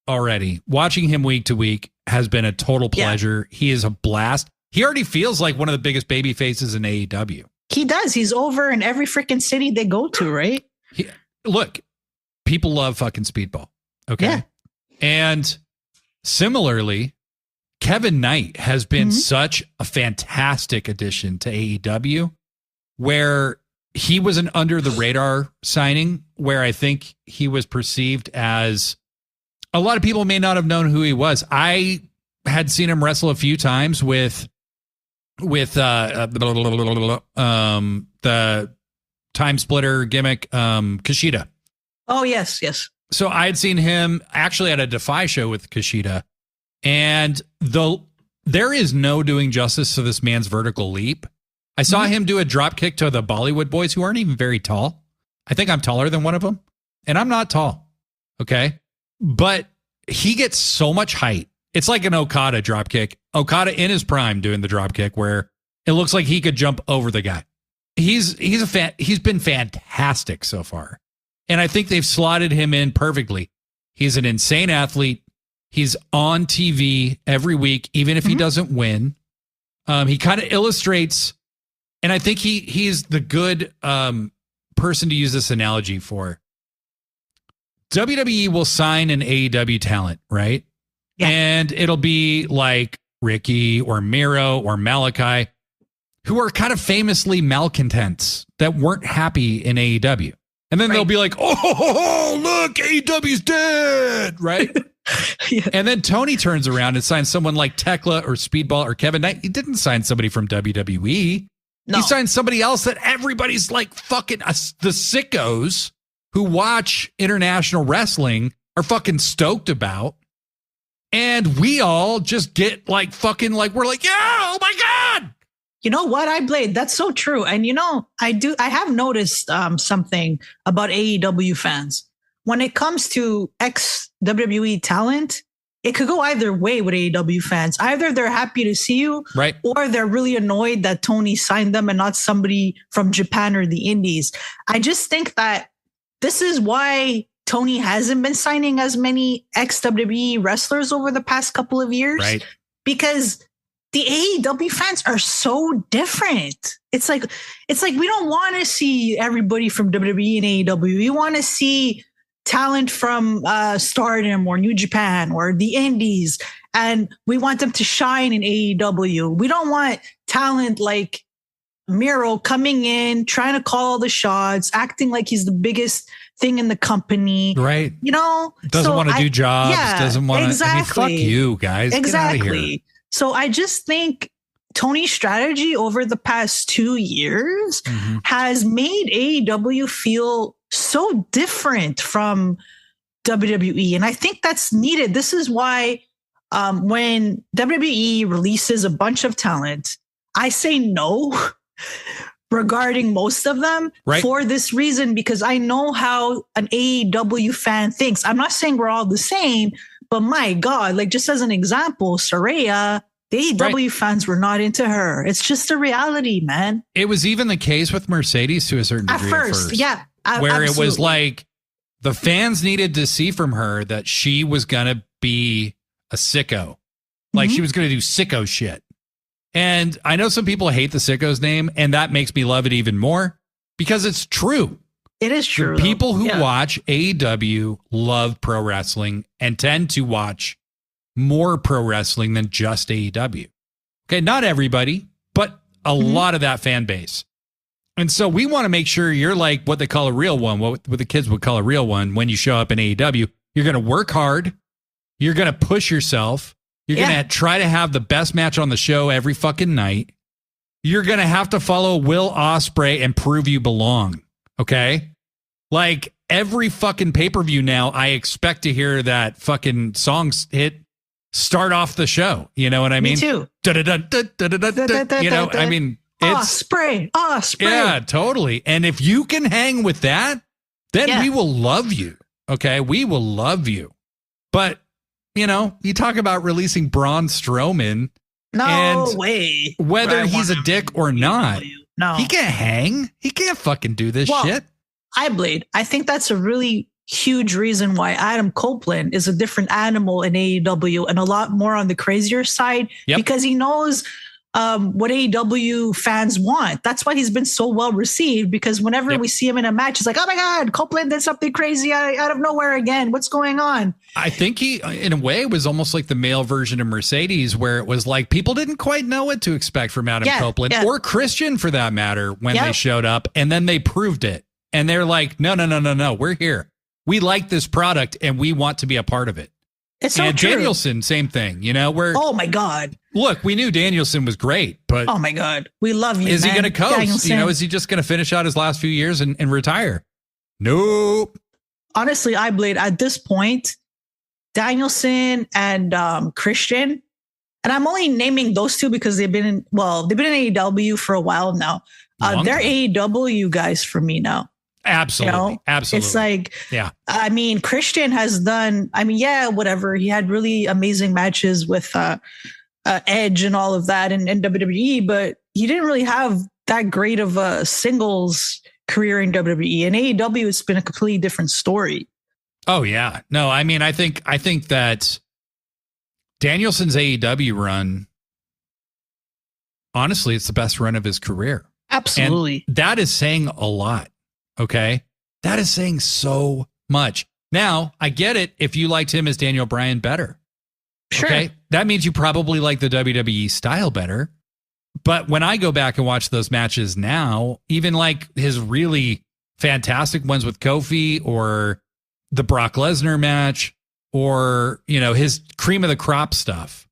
already, watching him week to week has been a total pleasure. Yeah. He is a blast. He already feels like one of the biggest baby faces in AEW. He does. He's over in every freaking city they go to, right? Look, people love fucking Speedball. Okay. Yeah. And similarly, Kevin Knight has been such a fantastic addition to AEW, where he was an under the radar signing, where I think he was perceived as a lot of people may not have known who he was. I had seen him wrestle a few times with the time splitter gimmick, Kushida. Oh, yes. So I'd seen him actually at a Defy show with Kushida. And there is no doing justice to this man's vertical leap. I saw him do a drop kick to the Bollywood boys who aren't even very tall. I think I'm taller than one of them. And I'm not tall. Okay. But he gets so much height. It's like an Okada drop kick. Okada in his prime doing the drop kick where it looks like he could jump over the guy. He's been fantastic so far. And I think they've slotted him in perfectly. He's an insane athlete. He's on TV every week, even if he doesn't win. He kind of illustrates, and I think he's the good person to use this analogy for. WWE will sign an AEW talent, right? Yeah. And it'll be like Ricky or Miro or Malachi, who are kind of famously malcontents that weren't happy in AEW. And then they'll be like, oh, look, AEW's dead, right? Yeah. And then Tony turns around and signs someone like Thekla or Speedball or Kevin Knight. He didn't sign somebody from WWE. No. He signed somebody else that everybody's like fucking the sickos who watch international wrestling are fucking stoked about. And we all just get like fucking like, we're like, yeah, oh my God. You know what, I Blade? That's so true. And I have noticed something about AEW fans. When it comes to ex-WWE talent, it could go either way with AEW fans. Either they're happy to see you, right, or they're really annoyed that Tony signed them and not somebody from Japan or the Indies. I just think that this is why Tony hasn't been signing as many ex-WWE wrestlers over the past couple of years. Right. Because the AEW fans are so different. It's like we don't want to see everybody from WWE and AEW. We want to see talent from Stardom or New Japan or the Indies, and we want them to shine in AEW. We don't want talent like Miro coming in, trying to call all the shots, acting like he's the biggest thing in the company. Right. Doesn't want to do jobs. Doesn't want to. Exactly. I mean, fuck you guys. Exactly. Get out of here. So I just think Tony's strategy over the past 2 years has made AEW feel so different from WWE. And I think that's needed. This is why when WWE releases a bunch of talent, I say no regarding most of them for this reason, because I know how an AEW fan thinks. I'm not saying we're all the same, but my God, like just as an example, Saraya, the AEW fans were not into her. It's just a reality, man. It was even the case with Mercedes to a certain degree. At first. Yeah. Where absolutely. It was like the fans needed to see from her that she was going to be a sicko. Like she was going to do sicko shit. And I know some people hate the Sickos name, and that makes me love it even more because it's true. It is true. The people who watch AEW love pro wrestling and tend to watch more pro wrestling than just AEW. Okay, not everybody, but a lot of that fan base. And so we want to make sure you're like what they call a real one, what the kids would call a real one when you show up in AEW. You're going to work hard. You're going to push yourself. You're going to try to have the best match on the show every fucking night. You're going to have to follow Will Ospreay and prove you belong. Okay? Like every fucking pay-per-view now, I expect to hear that fucking songs start off the show. You know what I mean? Me too. You know, I mean, it's Ospreay. Yeah, totally. And if you can hang with that, then we will love you. Okay? We will love you. But you know, you talk about releasing Braun Strowman. No way. Whether he's a dick or not, no, he can't hang. He can't fucking do this shit. I think that's a really huge reason why Adam Copeland is a different animal in AEW and a lot more on the crazier side because he knows what AEW fans want. That's why he's been so well received, because whenever we see him in a match, it's like, oh my God, Copeland did something crazy out of nowhere again. What's going on? I think he, in a way, was almost like the male version of Mercedes, where it was like people didn't quite know what to expect from Adam Copeland or Christian for that matter when they showed up, and then they proved it. And they're like, no, we're here. We like this product and we want to be a part of it. It's so and true. Danielson, same thing, you know, where, oh my God. Look, we knew Danielson was great, but oh my God, we love you. Is he going to coast? Danielson. You know, is he just going to finish out his last few years and retire? Nope. Honestly, I Blade at this point, Danielson and Christian, and I'm only naming those two because they've been in AEW for a while now. They're AEW guys for me now. Absolutely. You know? Absolutely. It's like, I mean, Christian has done, whatever. He had really amazing matches with Edge and all of that in WWE, but he didn't really have that great of a singles career in WWE. In AEW, it's been a completely different story. Oh, yeah. No, I mean, I think that Danielson's AEW run, honestly, it's the best run of his career. Absolutely. And that is saying a lot. Okay. That is saying so much. Now, I get it if you liked him as Daniel Bryan better. Sure. Okay. That means you probably like the WWE style better. But when I go back and watch those matches now, even like his really fantastic ones with Kofi or the Brock Lesnar match or, you know, his cream of the crop stuff,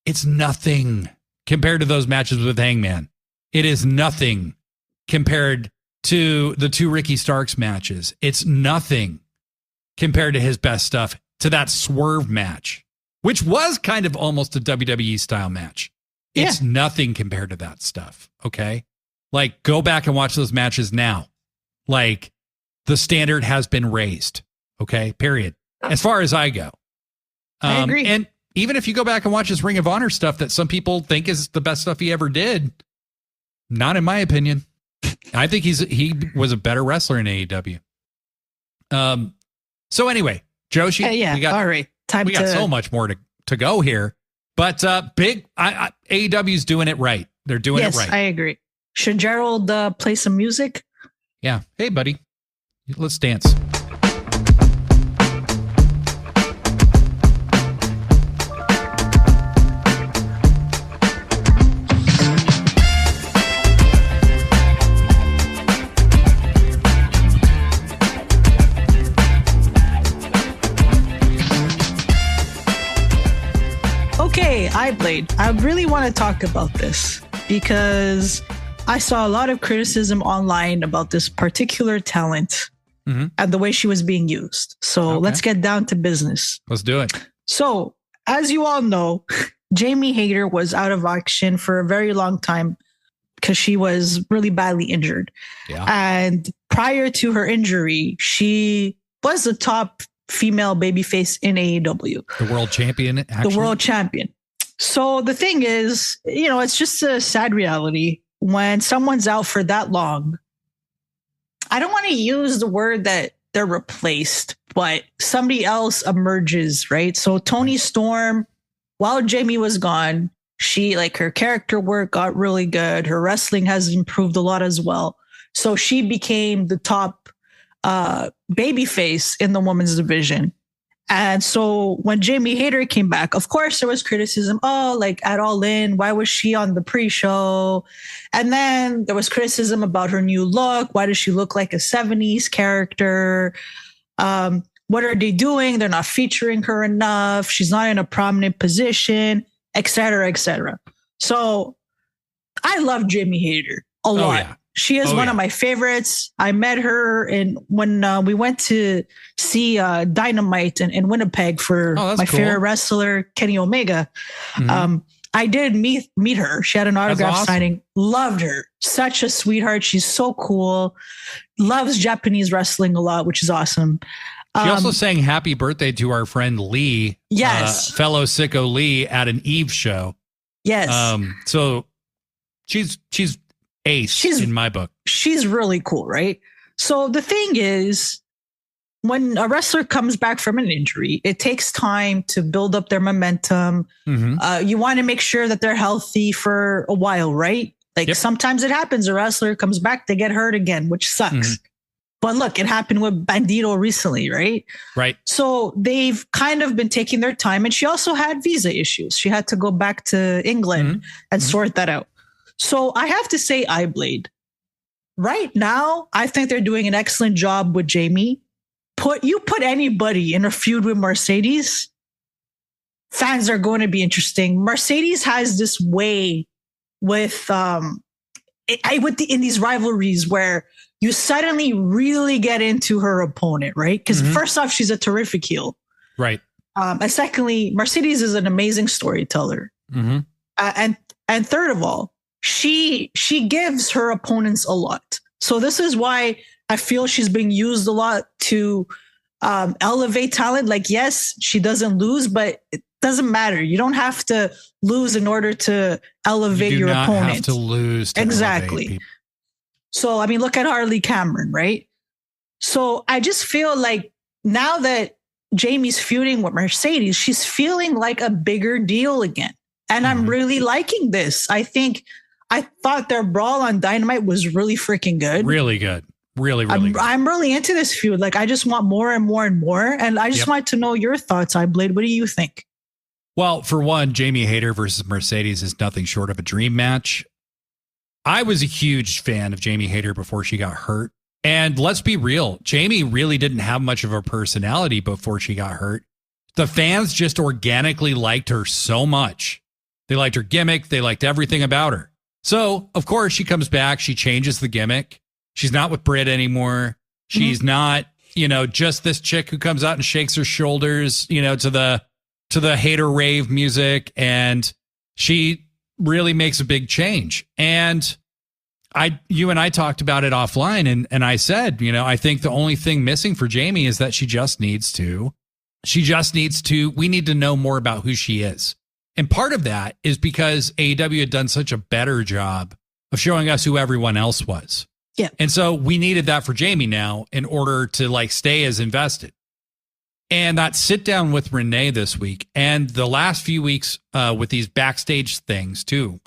it's nothing compared to those matches with Hangman. It is nothing compared to the two Ricky Starks matches. It's nothing compared to his best stuff, to that Swerve match. which was kind of almost a WWE style match. It's nothing compared to that stuff. Okay. Like, go back and watch those matches now. Like, the standard has been raised. Okay. Period. As far as I go. I agree. And even if you go back and watch his Ring of Honor stuff that some people think is the best stuff he ever did, not in my opinion. I think he was a better wrestler in AEW. So anyway, Joshi, all right. We got so much more to go here, but AEW's doing it right. They're doing it right. I agree. Should Gerald play some music? Yeah. Hey, buddy, let's dance. Okay, iBlade. I really want to talk about this because I saw a lot of criticism online about this particular talent and the way she was being used. So let's get down to business. Let's do it. So, as you all know, Jamie Hayter was out of action for a very long time because she was really badly injured. Yeah. And prior to her injury, she was the top female babyface in AEW. The world champion, actually. The world champion. So the thing is, it's just a sad reality when someone's out for that long. I don't want to use the word that they're replaced, but somebody else emerges, right? So Toni Storm, while Jamie was gone, her character work got really good. Her wrestling has improved a lot as well. So she became the top babyface in the women's division. And so when Jamie Hayter came back, of course there was criticism. Oh, like at All In, why was she on the pre-show? And then there was criticism about her new look. Why does she look like a 70s character? What are they doing? They're not featuring her enough. She's not in a prominent position, et cetera, et cetera. So I love Jamie Hayter a lot. Yeah. She is one of my favorites. I met her when we went to see Dynamite in Winnipeg for my favorite wrestler, Kenny Omega. I did meet her. She had an autograph signing. Loved her. Such a sweetheart. She's so cool. Loves Japanese wrestling a lot, which is awesome. She also sang happy birthday to our friend Lee. Yes. Fellow Sicko Lee at an Eve show. Yes. So she's ace in my book. She's really cool, right? So the thing is, when a wrestler comes back from an injury, it takes time to build up their momentum. You want to make sure that they're healthy for a while, right? Like sometimes it happens, a wrestler comes back, they get hurt again, which sucks. But look, it happened with Bandito recently, right? Right. So they've kind of been taking their time. And she also had visa issues. She had to go back to England and sort that out. So I have to say, iBlade. Right now, I think they're doing an excellent job with Jamie. Put anybody in a feud with Mercedes, fans are going to be interesting. Mercedes has this way with in these rivalries where you suddenly really get into her opponent, right? Because first off, she's a terrific heel, right? And secondly, Mercedes is an amazing storyteller, and third of all, she gives her opponents a lot. So this is why I feel she's being used a lot to elevate talent. Like, yes, she doesn't lose, but it doesn't matter. You don't have to lose in order to elevate your opponent. You do not have to lose to exactly. So, I mean, look at Harley Cameron, right? So I just feel like now that Jamie's feuding with Mercedes, she's feeling like a bigger deal again. And I'm really liking this. I thought their brawl on Dynamite was really freaking good. Really good. Really good. I'm really into this feud. Like, I just want more and more and more. And I just wanted to know your thoughts, iBlade. What do you think? Well, for one, Jamie Hayter versus Mercedes is nothing short of a dream match. I was a huge fan of Jamie Hayter before she got hurt. And let's be real, Jamie really didn't have much of a personality before she got hurt. The fans just organically liked her so much. They liked her gimmick. They liked everything about her. So, of course, she comes back. She changes the gimmick. She's not with Britt anymore. She's not, just this chick who comes out and shakes her shoulders, to to the Hayter rave music, and she really makes a big change. And you and I talked about it offline, and I said, I think the only thing missing for Jamie is that we need to know more about who she is. And part of that is because AEW had done such a better job of showing us who everyone else was. Yeah. And so we needed that for Jamie now in order to stay as invested. And that sit down with Renee this week and the last few weeks with these backstage things too,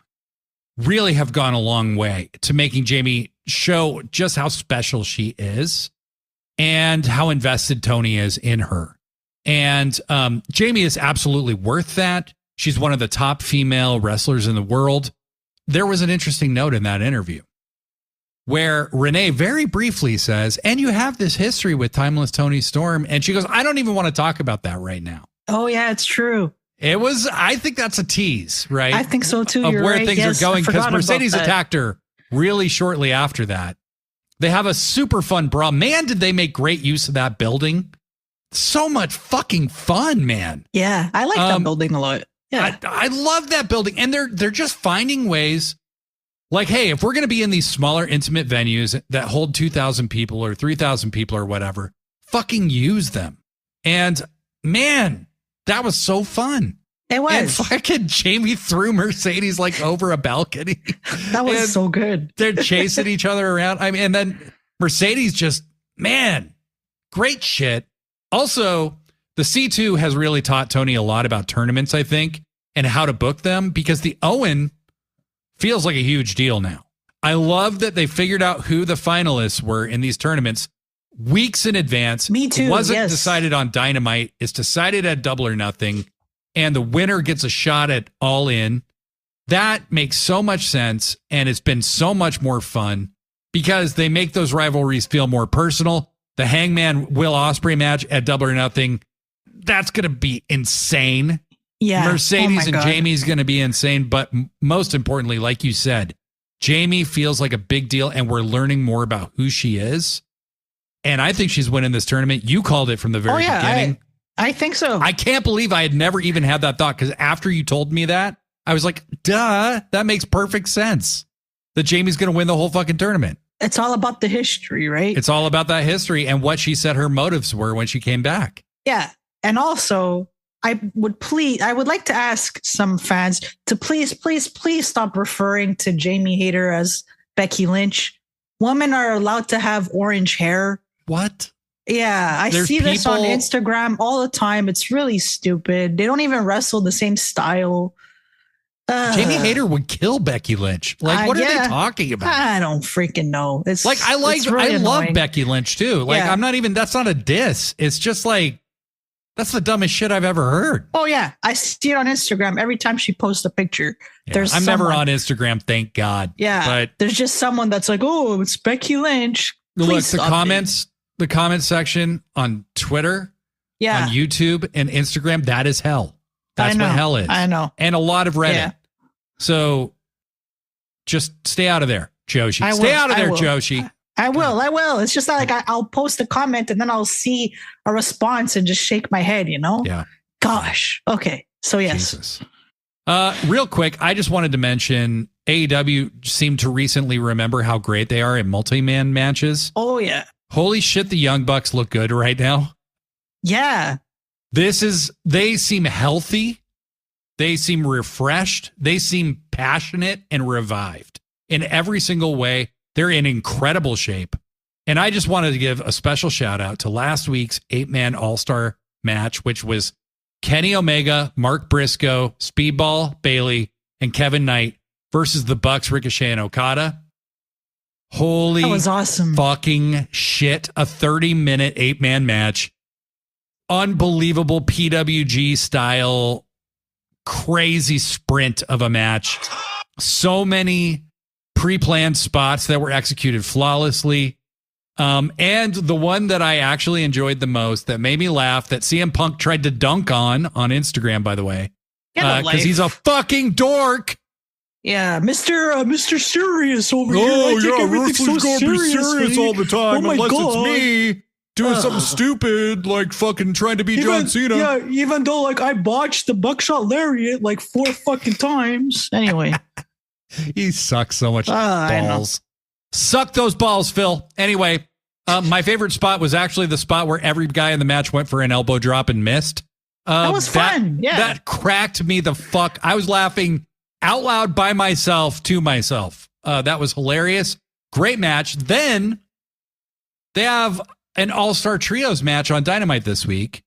really have gone a long way to making Jamie show just how special she is and how invested Tony is in her. And Jamie is absolutely worth that. She's one of the top female wrestlers in the world. There was an interesting note in that interview where Renee very briefly says, and you have this history with Timeless Tony Storm. And she goes, I don't even want to talk about that right now. Oh, yeah, it's true. I think that's a tease, right? I think so too. Of You're where right. things Yes, are going, because Mercedes about that. attacked her really shortly after that. They have a super fun brawl. Man, did they make great use of that building. So much fucking fun, man. Yeah, I like that building a lot. Yeah, I love that building. And they're just finding ways. Like, hey, if we're going to be in these smaller, intimate venues that hold 2,000 people or 3,000 people or whatever, fucking use them. And man, that was so fun. It was. And fucking Jamie threw Mercedes over a balcony. That was so good. They're chasing each other around. I mean, and then Mercedes just, man, great shit. Also, the C2 has really taught Tony a lot about tournaments, I think, and how to book them, because the Owen feels like a huge deal now. I love that they figured out who the finalists were in these tournaments weeks in advance. Me too. It wasn't yes. decided on Dynamite. It's decided at Double or Nothing. And the winner gets a shot at All In. That makes so much sense. And it's been so much more fun because they make those rivalries feel more personal. The Hangman Will Ospreay match at Double or Nothing, that's going to be insane. Yeah. Mercedes and Jamie's going to be insane. But most importantly, like you said, Jamie feels like a big deal, and we're learning more about who she is. And I think she's winning this tournament. You called it from the very beginning. I think so. I can't believe I had never even had that thought, because after you told me that, I was like, duh, that makes perfect sense that Jamie's going to win the whole fucking tournament. It's all about the history, right? It's all about that history and what she said her motives were when she came back. Yeah. And also, I would like to ask some fans to please stop referring to Jamie Hayter as Becky Lynch. Women are allowed to have orange hair. What? Yeah, I see this on Instagram all the time. It's really stupid. They don't even wrestle the same style. Jamie Hayter would kill Becky Lynch. What are they talking about? I don't freaking know. It's like I love Becky Lynch too. I'm not even. That's not a diss. It's just that's the dumbest shit I've ever heard. Oh yeah, I see it on Instagram every time she posts a picture. Yeah, I'm never on Instagram, thank God. Yeah, but there's just someone that's like, oh, it's Becky Lynch. Please look, the comment section on Twitter, on YouTube and Instagram, that is hell. That's what hell is. I know. And a lot of Reddit. Yeah. So just stay out of there, Joshi. Stay out of there, Joshi. I will. It's just not I'll post a comment and then I'll see a response and just shake my head, Yeah. Gosh. Okay. So yes. Jesus. Real quick, I just wanted to mention AEW seemed to recently remember how great they are in multi-man matches. Oh yeah. Holy shit, the Young Bucks look good right now. Yeah. They seem healthy. They seem refreshed. They seem passionate and revived in every single way. They're in incredible shape. And I just wanted to give a special shout out to last week's 8-man All-Star match, which was Kenny Omega, Mark Briscoe, Speedball Bailey, and Kevin Knight versus the Bucks, Ricochet, and Okada. Holy that was awesome. Fucking shit. A 30-minute 8-man match. Unbelievable PWG style, crazy sprint of a match. So many pre-planned spots that were executed flawlessly. And the one that I actually enjoyed the most, that made me laugh, that CM Punk tried to dunk on Instagram, by the way, because he's a fucking dork. Yeah, Mr. Serious over here. Oh, yeah, wrestlers gonna be serious all the time, unless it's me. doing something stupid, like fucking trying to be John Cena. Yeah, even though like I botched the buckshot lariat like 4 fucking times. Anyway. He sucks so much balls. Suck those balls, Phil. Anyway, my favorite spot was actually the spot where every guy in the match went for an elbow drop and missed. That was fun. Yeah. That cracked me the fuck. I was laughing out loud by myself to myself. That was hilarious. Great match. Then they have an all-star trios match on Dynamite this week,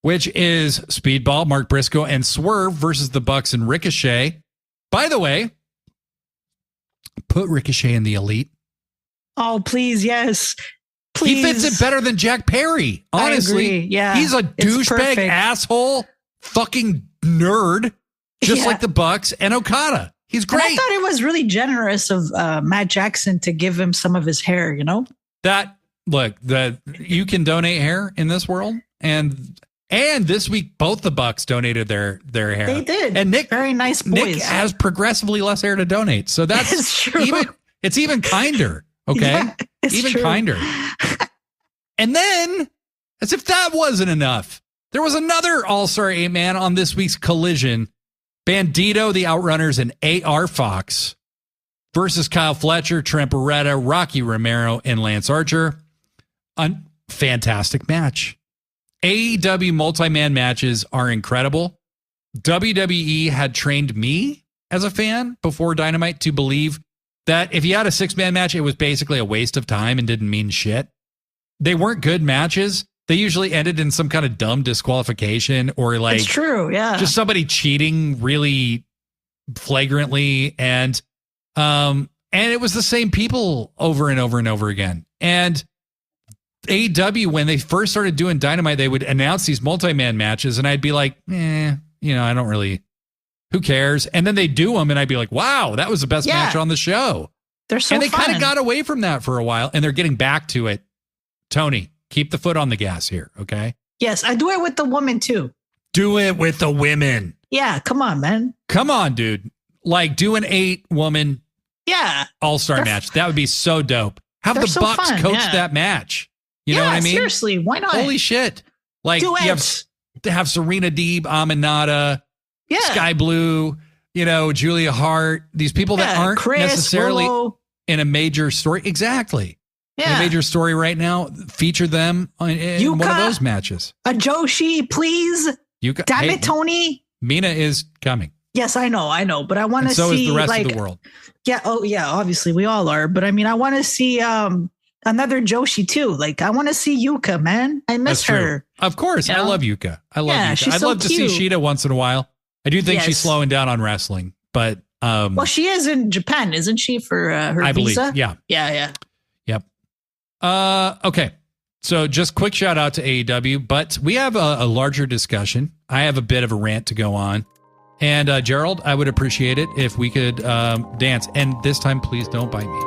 which is Speedball, Mark Briscoe, and Swerve versus the Bucks and Ricochet. By the way, put Ricochet in the Elite. Oh, please, yes. Please. He fits it better than Jack Perry. Honestly, I agree. Yeah, he's a douchebag asshole, fucking nerd, just like the Bucks and Okada. He's great. And I thought it was really generous of Matt Jackson to give him some of his hair. You know that. Look, that you can donate hair in this world, and this week both the Bucks donated their hair. They did, and Nick, very nice boys. Nick has progressively less hair to donate, so that's true. It's even kinder. Okay, yeah, even true. kinder. And then, as if that wasn't enough, there was another All-Star 8-man on this week's Collision. Bandito, the Outrunners, and AR Fox versus Kyle Fletcher, Trent Beretta, Rocky Romero, and Lance Archer. A fantastic match. AEW multi-man matches are incredible. WWE had trained me as a fan before Dynamite to believe that if you had a 6-man match, it was basically a waste of time and didn't mean shit. They weren't good matches. They usually ended in some kind of dumb disqualification or like it's true, yeah. Just somebody cheating really flagrantly, and it was the same people over and over and over again. And AEW, when they first started doing Dynamite, they would announce these multi-man matches, and I'd be like, I don't really. Who cares? And then they do them, and I'd be like, wow, that was the best match on the show. They're so fun. And they kind of fun. got away from that for a while, and they're getting back to it. Tony, keep the foot on the gas here, okay? Yes, I do it with the woman, too. Do it with the women. Yeah, come on, man. Come on, dude. Like, do an 8-woman all-star match. That would be so dope. Have the Bucks coach that match. You know what I mean? Seriously, why not? Holy shit. Like, you have to have Serena Deeb, Aminata, Sky Blue, Julia Hart, these people that aren't necessarily in a major story. Exactly. In a major story right now, feature them in one of those matches. A Joshi, please. Damn it, Tony. Mina is coming. Yes, I know, but I want to see. So is the rest of the world. Yeah. Oh, yeah. Obviously, we all are. But I mean, I want to see another Joshi too. Like, I want to see Yuka, man. I miss her. Of course, I love Yuka. I love Yuka. I'd love to see Shida once in a while. I do think she's slowing down on wrestling, but well, she is in Japan, isn't she? For her visa. Yeah. Yep. Okay. So just quick shout out to AEW, but we have a larger discussion. I have a bit of a rant to go on. And Gerald, I would appreciate it if we could dance. And this time, please don't bite me.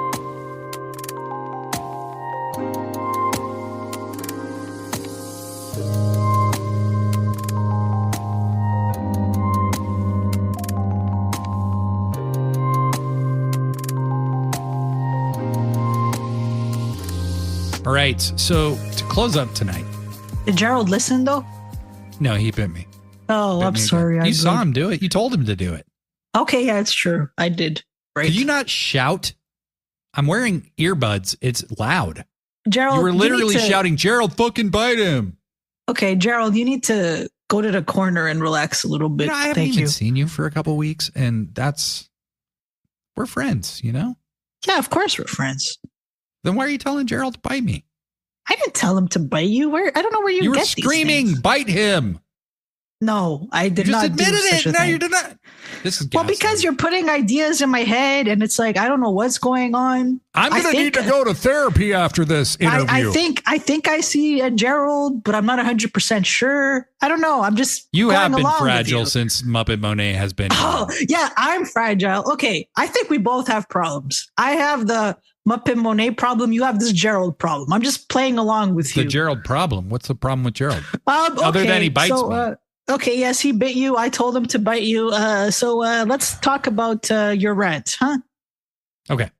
All right. So to close up tonight. Did Gerald listen though? No, he bit me. Oh, I'm sorry. You saw him do it. You told him to do it. Okay, yeah, it's true. I did. Right. Did you not shout? I'm wearing earbuds. It's loud. Gerald, you were literally shouting, Gerald, fucking bite him. Okay, Gerald, you need to go to the corner and relax a little bit. I haven't even seen you for a couple of weeks, and we're friends, Yeah, of course we're friends. Then why are you telling Gerald to bite me? I didn't tell him to bite you. I don't know where you were get screaming, these things. Bite him. No, I did not. You just admitted it. Now you did not. This is because you're putting ideas in my head, and it's like I don't know what's going on. I'm going to need to go to therapy after this interview. I think I see a Gerald, but I'm not 100% sure. I don't know. I'm just you have been fragile since Muppet Monet has been. Oh yeah, I'm fragile. Okay, I think we both have problems. I have the Muppet Monet problem. You have this Gerald problem. I'm just playing along with you. The Gerald problem. What's the problem with Gerald? Okay, other than he bites me. Okay, yes, he bit you. I told him to bite you. So let's talk about your rant, huh? Okay.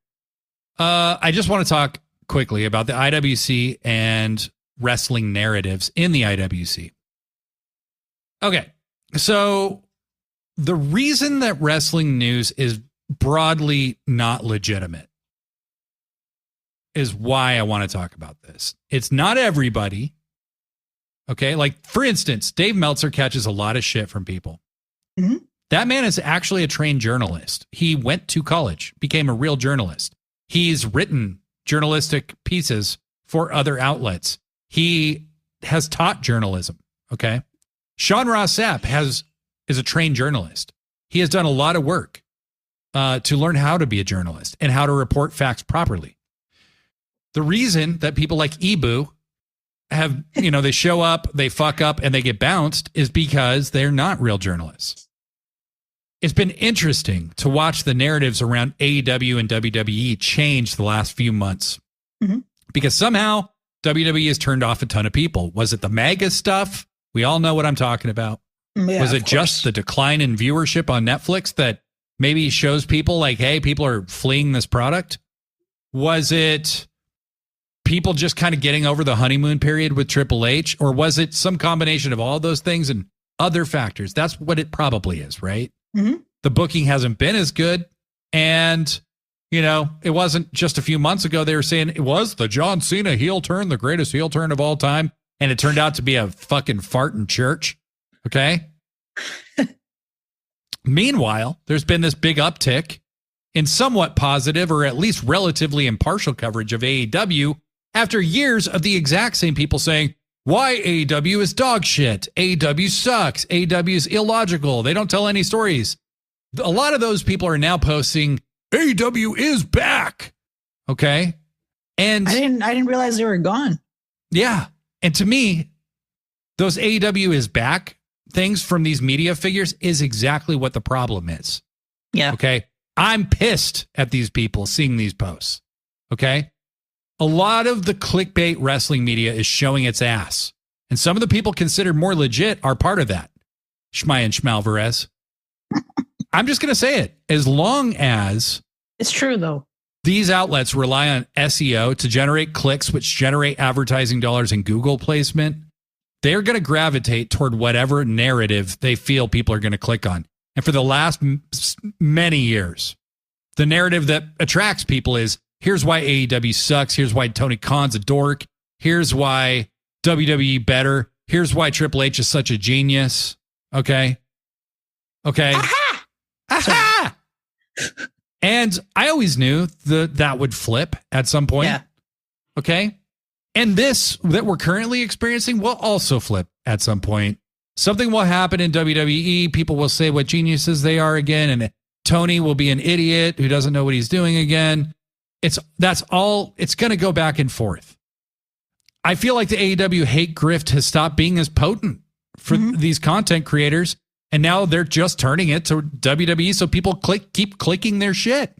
I just want to talk quickly about the IWC and wrestling narratives in the IWC. Okay, so the reason that wrestling news is broadly not legitimate is why I want to talk about this. It's not everybody. Okay, like for instance, Dave Meltzer catches a lot of shit from people. Mm-hmm. That man is actually a trained journalist. He went to college, became a real journalist. He's written journalistic pieces for other outlets. He has taught journalism. Okay, Sean Ross Sapp is a trained journalist. He has done a lot of work to learn how to be a journalist and how to report facts properly. The reason that people like Ibu have, they show up, they fuck up, and they get bounced is because they're not real journalists. It's been interesting to watch the narratives around AEW and WWE change the last few months. Mm-hmm. Because somehow WWE has turned off a ton of people. Was it the MAGA stuff? We all know what I'm talking about. Yeah, was it just the decline in viewership on Netflix that maybe shows people like, hey, people are fleeing this product? Was it people just kind of getting over the honeymoon period with Triple H? Or was it some combination of all those things and other factors? That's what it probably is, right? Mm-hmm. The booking hasn't been as good. And, it wasn't just a few months ago they were saying it was the John Cena heel turn, the greatest heel turn of all time. And it turned out to be a fucking fart in church. Okay. Meanwhile, there's been this big uptick in somewhat positive or at least relatively impartial coverage of AEW after years of the exact same people saying, why AEW is dog shit. AEW sucks. AEW is illogical. They don't tell any stories. A lot of those people are now posting AEW is back. Okay. And I didn't realize they were gone. Yeah. And to me, those AEW is back things from these media figures is exactly what the problem is. Yeah. Okay. I'm pissed at these people seeing these posts. Okay. A lot of the clickbait wrestling media is showing its ass. And some of the people considered more legit are part of that. Shmai and Schmalvarez. I'm just going to say it. As long as it's true, though, these outlets rely on SEO to generate clicks, which generate advertising dollars and Google placement, they're going to gravitate toward whatever narrative they feel people are going to click on. And for the last many years, the narrative that attracts people is, here's why AEW sucks. Here's why Tony Khan's a dork. Here's why WWE better. Here's why Triple H is such a genius. Okay. Okay. Aha! Aha! And I always knew that would flip at some point. Yeah. Okay. And this that we're currently experiencing will also flip at some point. Something will happen in WWE. People will say what geniuses they are again. And Tony will be an idiot who doesn't know what he's doing again. That's all. It's going to go back and forth. I feel like the AEW hate grift has stopped being as potent for these content creators. And now they're just turning it to WWE. So people keep clicking their shit.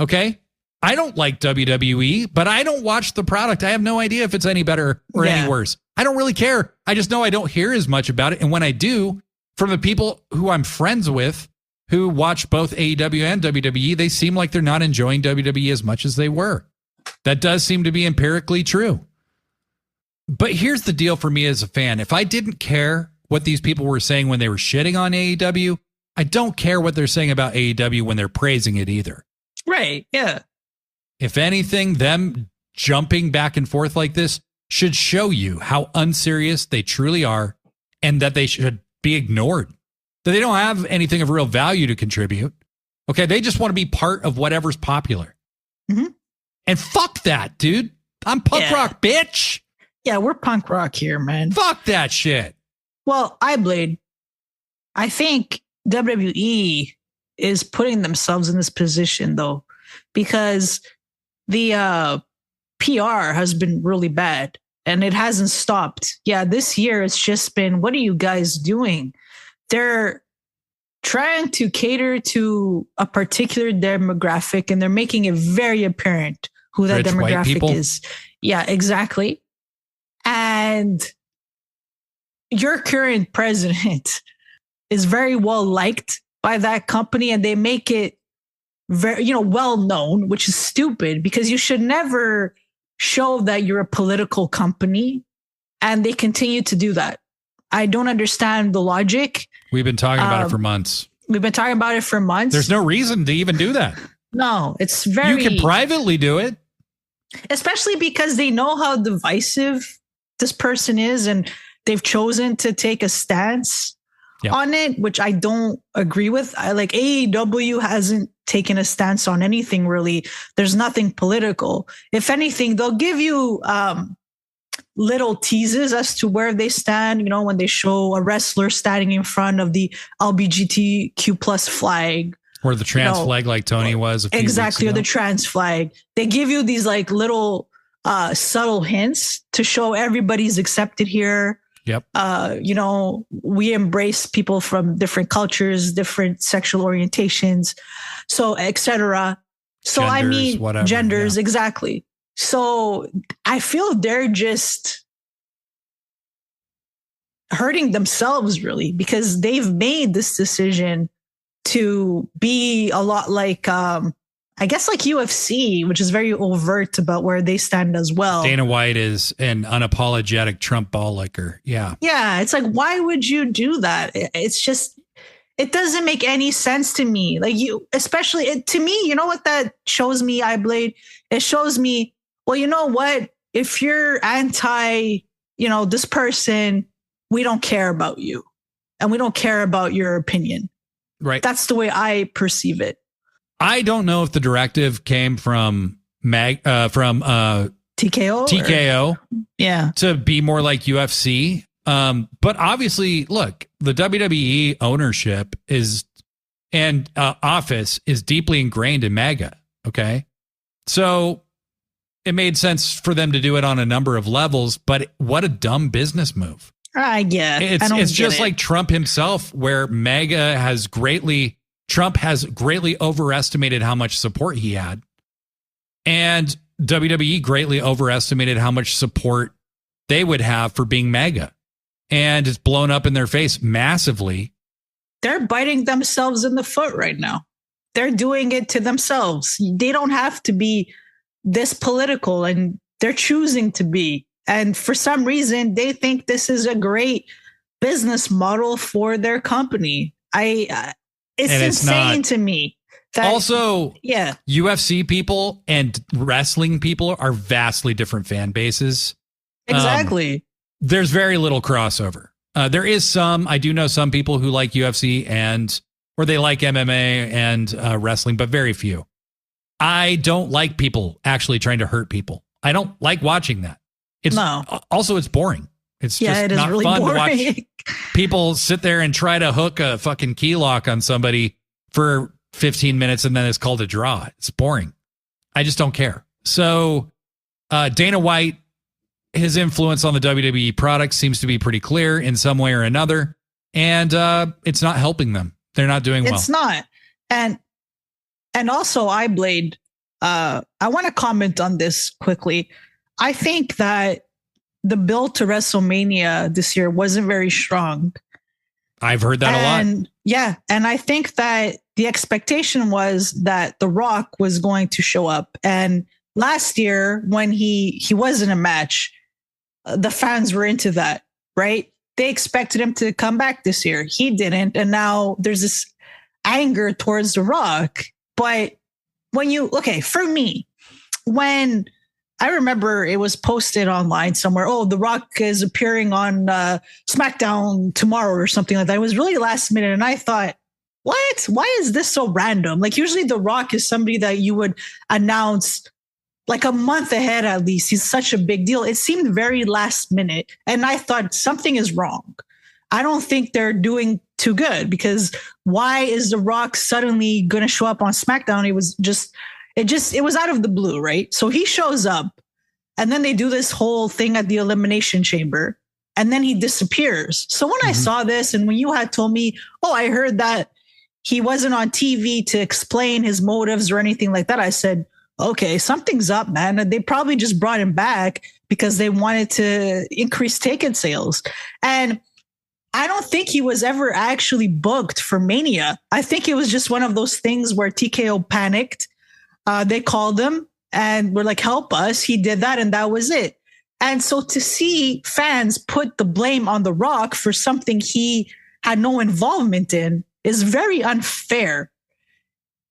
Okay. I don't like WWE, but I don't watch the product. I have no idea if it's any better or any worse. I don't really care. I just know I don't hear as much about it. And when I do, from the people who I'm friends with who watch both AEW and WWE, they seem like they're not enjoying WWE as much as they were. That does seem to be empirically true. But here's the deal for me as a fan. If I didn't care what these people were saying when they were shitting on AEW, I don't care what they're saying about AEW when they're praising it either. Right. Yeah. If anything, them jumping back and forth like this should show you how unserious they truly are and that they should be ignored. That they don't have anything of real value to contribute. Okay, they just want to be part of whatever's popular. Mm-hmm. And fuck that, dude. I'm punk rock, bitch. Yeah, we're punk rock here, man. Fuck that shit. Well, I think WWE is putting themselves in this position, though, because the PR has been really bad and it hasn't stopped. Yeah, this year it's just been, what are you guys doing? They're trying to cater to a particular demographic and they're making it very apparent who that demographic is. Yeah, exactly. And your current president is very well liked by that company and they make it very, well known, which is stupid because you should never show that you're a political company, and they continue to do that. I don't understand the logic. We've been talking about it for months. There's no reason to even do that. No, it's very... You can privately do it. Especially because they know how divisive this person is, and they've chosen to take a stance on it, which I don't agree with. Like AEW hasn't taken a stance on anything really. There's nothing political. If anything, they'll give you little teases as to where they stand, you know, when they show a wrestler standing in front of the LGBTQ plus flag. Or the trans flag like Tony was. Exactly, or the trans flag. They give you these like little subtle hints to show everybody's accepted here. Yep. You know, we embrace people from different cultures, different sexual orientations, so etc. So genders, I mean, whatever, genders, exactly. So I feel they're just hurting themselves really, because they've made this decision to be a lot like, I guess like UFC, which is very overt about where they stand as well. Dana White is an unapologetic Trump ball licker. Yeah. Yeah. It's like, why would you do that? It's just, it doesn't make any sense to me. Like especially to me, you know what that shows me, iBlade? It shows me, well, you know what? If you're anti, you know, this person, we don't care about you and we don't care about your opinion. Right. That's the way I perceive it. I don't know if the directive came from TKO. Yeah. To be more like UFC. But obviously, look, the WWE ownership and office is deeply ingrained in MAGA. Okay. So it made sense for them to do it on a number of levels, but what a dumb business move. It's just like Trump himself, where Trump has greatly overestimated how much support he had. And WWE greatly overestimated how much support they would have for being MAGA. And it's blown up in their face massively. They're biting themselves in the foot right now. They're doing it to themselves. They don't have to be this political, and they're choosing to be. And for some reason, they think this is a great business model for their company. It's insane to me. Also, UFC people and wrestling people are vastly different fan bases. Exactly. There's very little crossover. There is some. I do know some people who like UFC or they like MMA and wrestling, but very few. I don't like people actually trying to hurt people. I don't like watching that. Also, it's boring. It's just not really fun boring to watch people sit there and try to hook a fucking key lock on somebody for 15 minutes and then it's called a draw. It's boring. I just don't care. So Dana White, his influence on the WWE product seems to be pretty clear in some way or another. And it's not helping them. They're not doing well. It's not. And also, iBlade, I want to comment on this quickly. I think that the build to WrestleMania this year wasn't very strong. I've heard that a lot. Yeah. And I think that the expectation was that The Rock was going to show up. And last year, when he was in a match, the fans were into that, right? They expected him to come back this year. He didn't. And now there's this anger towards The Rock. But for me, when I remember it was posted online somewhere, The Rock is appearing on SmackDown tomorrow or something like that. It was really last minute. And I thought, what? Why is this so random? Like usually The Rock is somebody that you would announce like a month ahead at least. He's such a big deal. It seemed very last minute. And I thought something is wrong. I don't think they're doing too good, because why is The Rock suddenly going to show up on SmackDown? It was out of the blue, right? So he shows up and then they do this whole thing at the Elimination Chamber and then he disappears. So when I saw this and when you had told me, I heard that he wasn't on TV to explain his motives or anything like that, I said, okay, something's up, man. They probably just brought him back because they wanted to increase ticket sales. And I don't think he was ever actually booked for Mania. I think it was just one of those things where TKO panicked. They called him and we're like, help us. He did that, and that was it. And so to see fans put the blame on The Rock for something he had no involvement in is very unfair.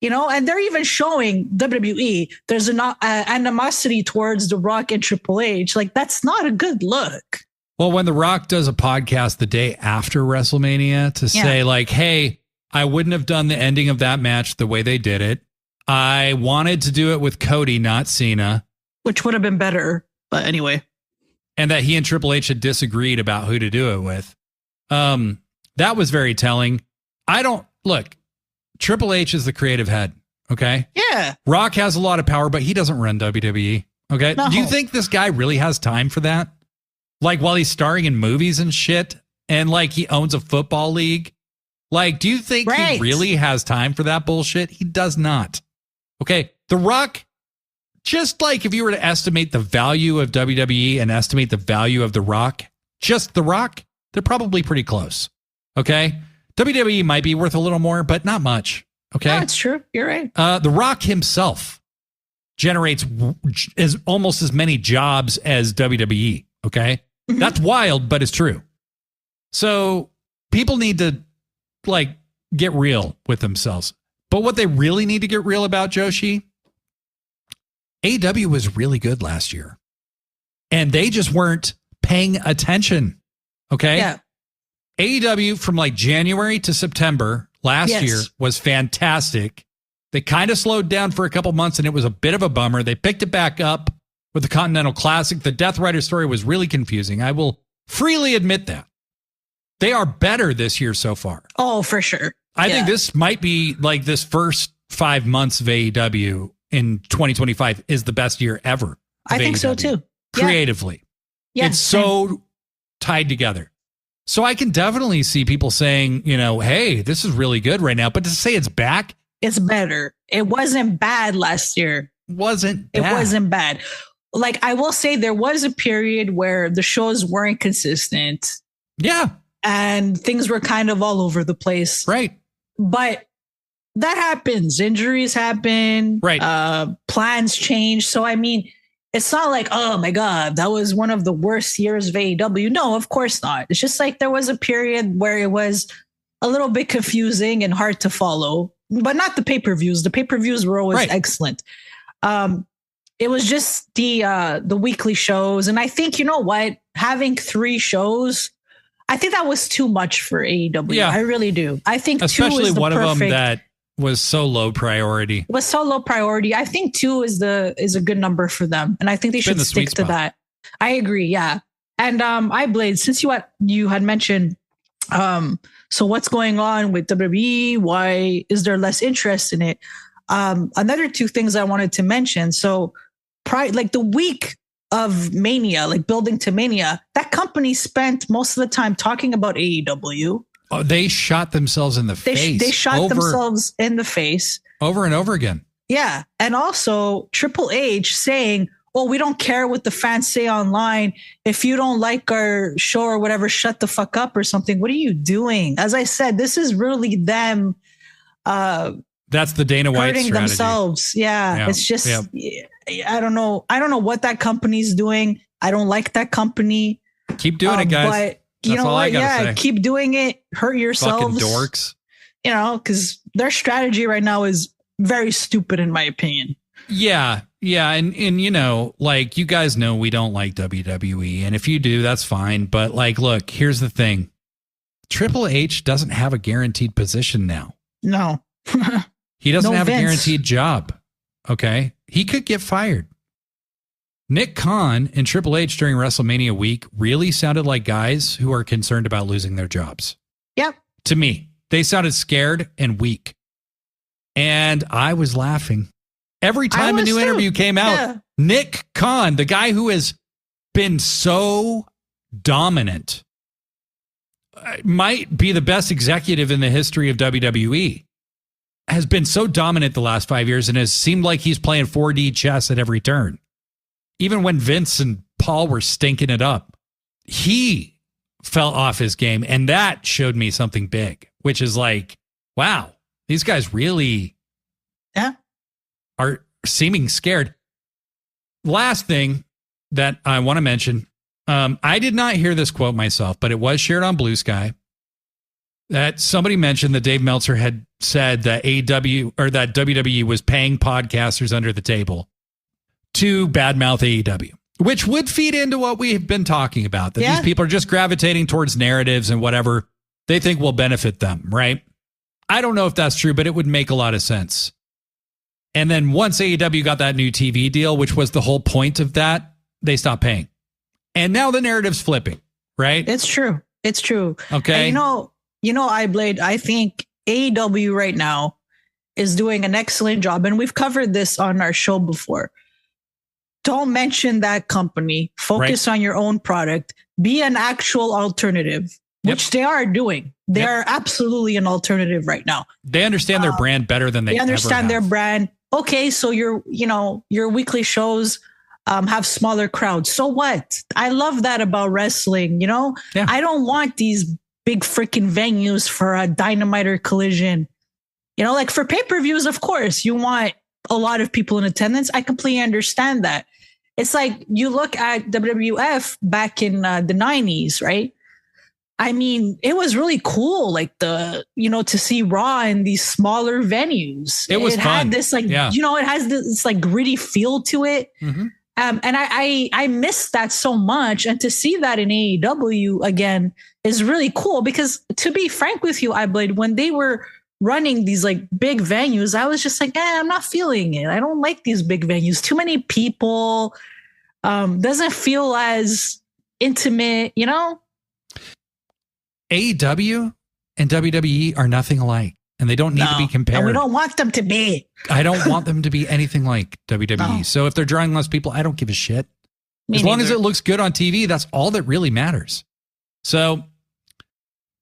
You know, and they're even showing WWE, there's an animosity towards The Rock and Triple H. Like, that's not a good look. Well, when The Rock does a podcast the day after WrestleMania to say like, hey, I wouldn't have done the ending of that match the way they did it. I wanted to do it with Cody, not Cena. Which would have been better. But anyway. And that he and Triple H had disagreed about who to do it with. That was very telling. Look, Triple H is the creative head. Okay. Yeah. Rock has a lot of power, but he doesn't run WWE. Okay. No. Do you think this guy really has time for that? Like while he's starring in movies and shit and like he owns a football league. Like, do you think he really has time for that bullshit? He does not. Okay. The Rock, just like if you were to estimate the value of WWE and estimate the value of The Rock, just The Rock, they're probably pretty close. Okay. WWE might be worth a little more, but not much. Okay. That's true. You're right. The Rock himself generates almost as many jobs as WWE. Okay. Mm-hmm. That's wild, but it's true. So people need to like get real with themselves. But what they really need to get real about, Joshi, AEW was really good last year and they just weren't paying attention. Okay. Yeah. AEW from like January to September last year was fantastic. They kind of slowed down for a couple months and it was a bit of a bummer. They picked it back up with the Continental Classic. The Death Rider story was really confusing. I will freely admit that. They are better this year so far. Oh, for sure. I think this might be like this first 5 months of AEW in 2025 is the best year ever. I think so too. Creatively. Yeah. It's so tied together. So I can definitely see people saying, you know, hey, this is really good right now. But to say it's back. It's better. It wasn't bad last year. It wasn't bad. Like, I will say there was a period where the shows weren't consistent. Yeah. And things were kind of all over the place. Right. But that happens. Injuries happen. Right. Plans change. So, I mean, it's not like, oh my God, that was one of the worst years of AEW. No, of course not. It's just like there was a period where it was a little bit confusing and hard to follow, but not the pay-per-views. The pay-per-views were always excellent. It was just the weekly shows. And I think, you know what, having 3 shows, I think that was too much for AEW. Yeah. I really do. I think especially 2 is the one perfect, of them that was so low priority. I think 2 is a good number for them. And I think they should stick to that. I agree. Yeah. And iBlade, since you had mentioned, so what's going on with WWE? Why is there less interest in it? Another 2 things I wanted to mention. So like the week of Mania, like building to Mania, that company spent most of the time talking about AEW. Oh, they shot themselves in the face. They shot themselves in the face. Over and over again. Yeah. And also Triple H saying, oh, we don't care what the fans say online. If you don't like our show or whatever, shut the fuck up or something. What are you doing? As I said, this is really them. That's the Dana White hurting strategy. Themselves. Yeah. It's just, I don't know. I don't know what that company's doing. I don't like that company. Keep doing it, guys. But you know what? Yeah, keep doing it. Hurt yourselves. Fucking dorks. You know, because their strategy right now is very stupid, in my opinion. Yeah. Yeah. And you know, like, you guys know we don't like WWE. And if you do, that's fine. But like, look, here's the thing. Triple H doesn't have a guaranteed position now. No. He doesn't have a guaranteed job. Okay. He could get fired. Nick Khan and Triple H during WrestleMania week really sounded like guys who are concerned about losing their jobs. Yep. To me, they sounded scared and weak. And I was laughing. Every time a new interview came out, Nick Khan, the guy who has been so dominant, might be the best executive in the history of WWE, has been so dominant the last 5 years and has seemed like he's playing 4D chess at every turn. Even when Vince and Paul were stinking it up, he fell off his game. And that showed me something big, which is like, wow, these guys really are seeming scared. last thing that I want to mention, I did not hear this quote myself, but it was shared on Blue Sky that somebody mentioned that Dave Meltzer had said that that WWE was paying podcasters under the table to badmouth AEW, which would feed into what we've been talking about, that these people are just gravitating towards narratives and whatever they think will benefit them, right? I don't know if that's true, but it would make a lot of sense. And then once AEW got that new TV deal, which was the whole point of that, they stopped paying. And now the narrative's flipping, right? It's true. It's true. Okay. And iBlade, I think AEW right now is doing an excellent job. And we've covered this on our show before. Don't mention that company. Focus on your own product. Be an actual alternative, which they are doing. They are absolutely an alternative right now. They understand their brand better than they understand ever have. their brand. Okay, so your weekly shows have smaller crowds. So what? I love that about wrestling. I don't want these big freaking venues for a Dynamite or Collision. Like for pay-per-views, of course, you want a lot of people in attendance. I completely understand that. It's like you look at WWF back in the 90s, right? I mean, it was really cool, like to see Raw in these smaller venues. It was fun. Had this it has this like gritty feel to it. Mm-hmm. And I miss that so much. And to see that in AEW again is really cool because, to be frank with you, iBlade, when they were running these like big venues, I was just like, I'm not feeling it. I don't like these big venues. Too many people. Doesn't feel as intimate, AEW and WWE are nothing alike, and they don't need to be compared. And we don't want them to be. I don't want them to be anything like WWE. No. So if they're drawing less people, I don't give a shit. As long as it looks good on TV, that's all that really matters. So,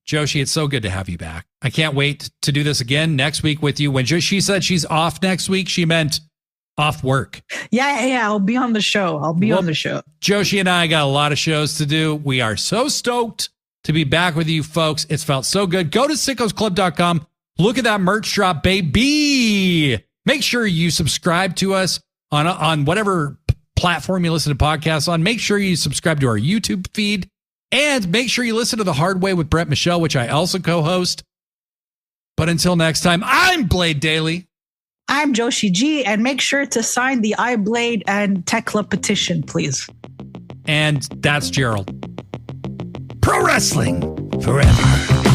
Joshi, it's so good to have you back. I can't wait to do this again next week with you. When she said she's off next week, she meant off work. Yeah. I'll be on the show. On the show. Joshi and I got a lot of shows to do. We are so stoked to be back with you folks. It's felt so good. Go to sickosclub.com. Look at that merch drop, baby. Make sure you subscribe to us on whatever platform you listen to podcasts on. Make sure you subscribe to our YouTube feed. And make sure you listen to The Hard Way with Brett Michelle, which I also co-host. But until next time, I'm Blade Daily. I'm Joshi G. And make sure to sign the iBlade and Thekla petition, please. And that's Gerald. Pro wrestling forever.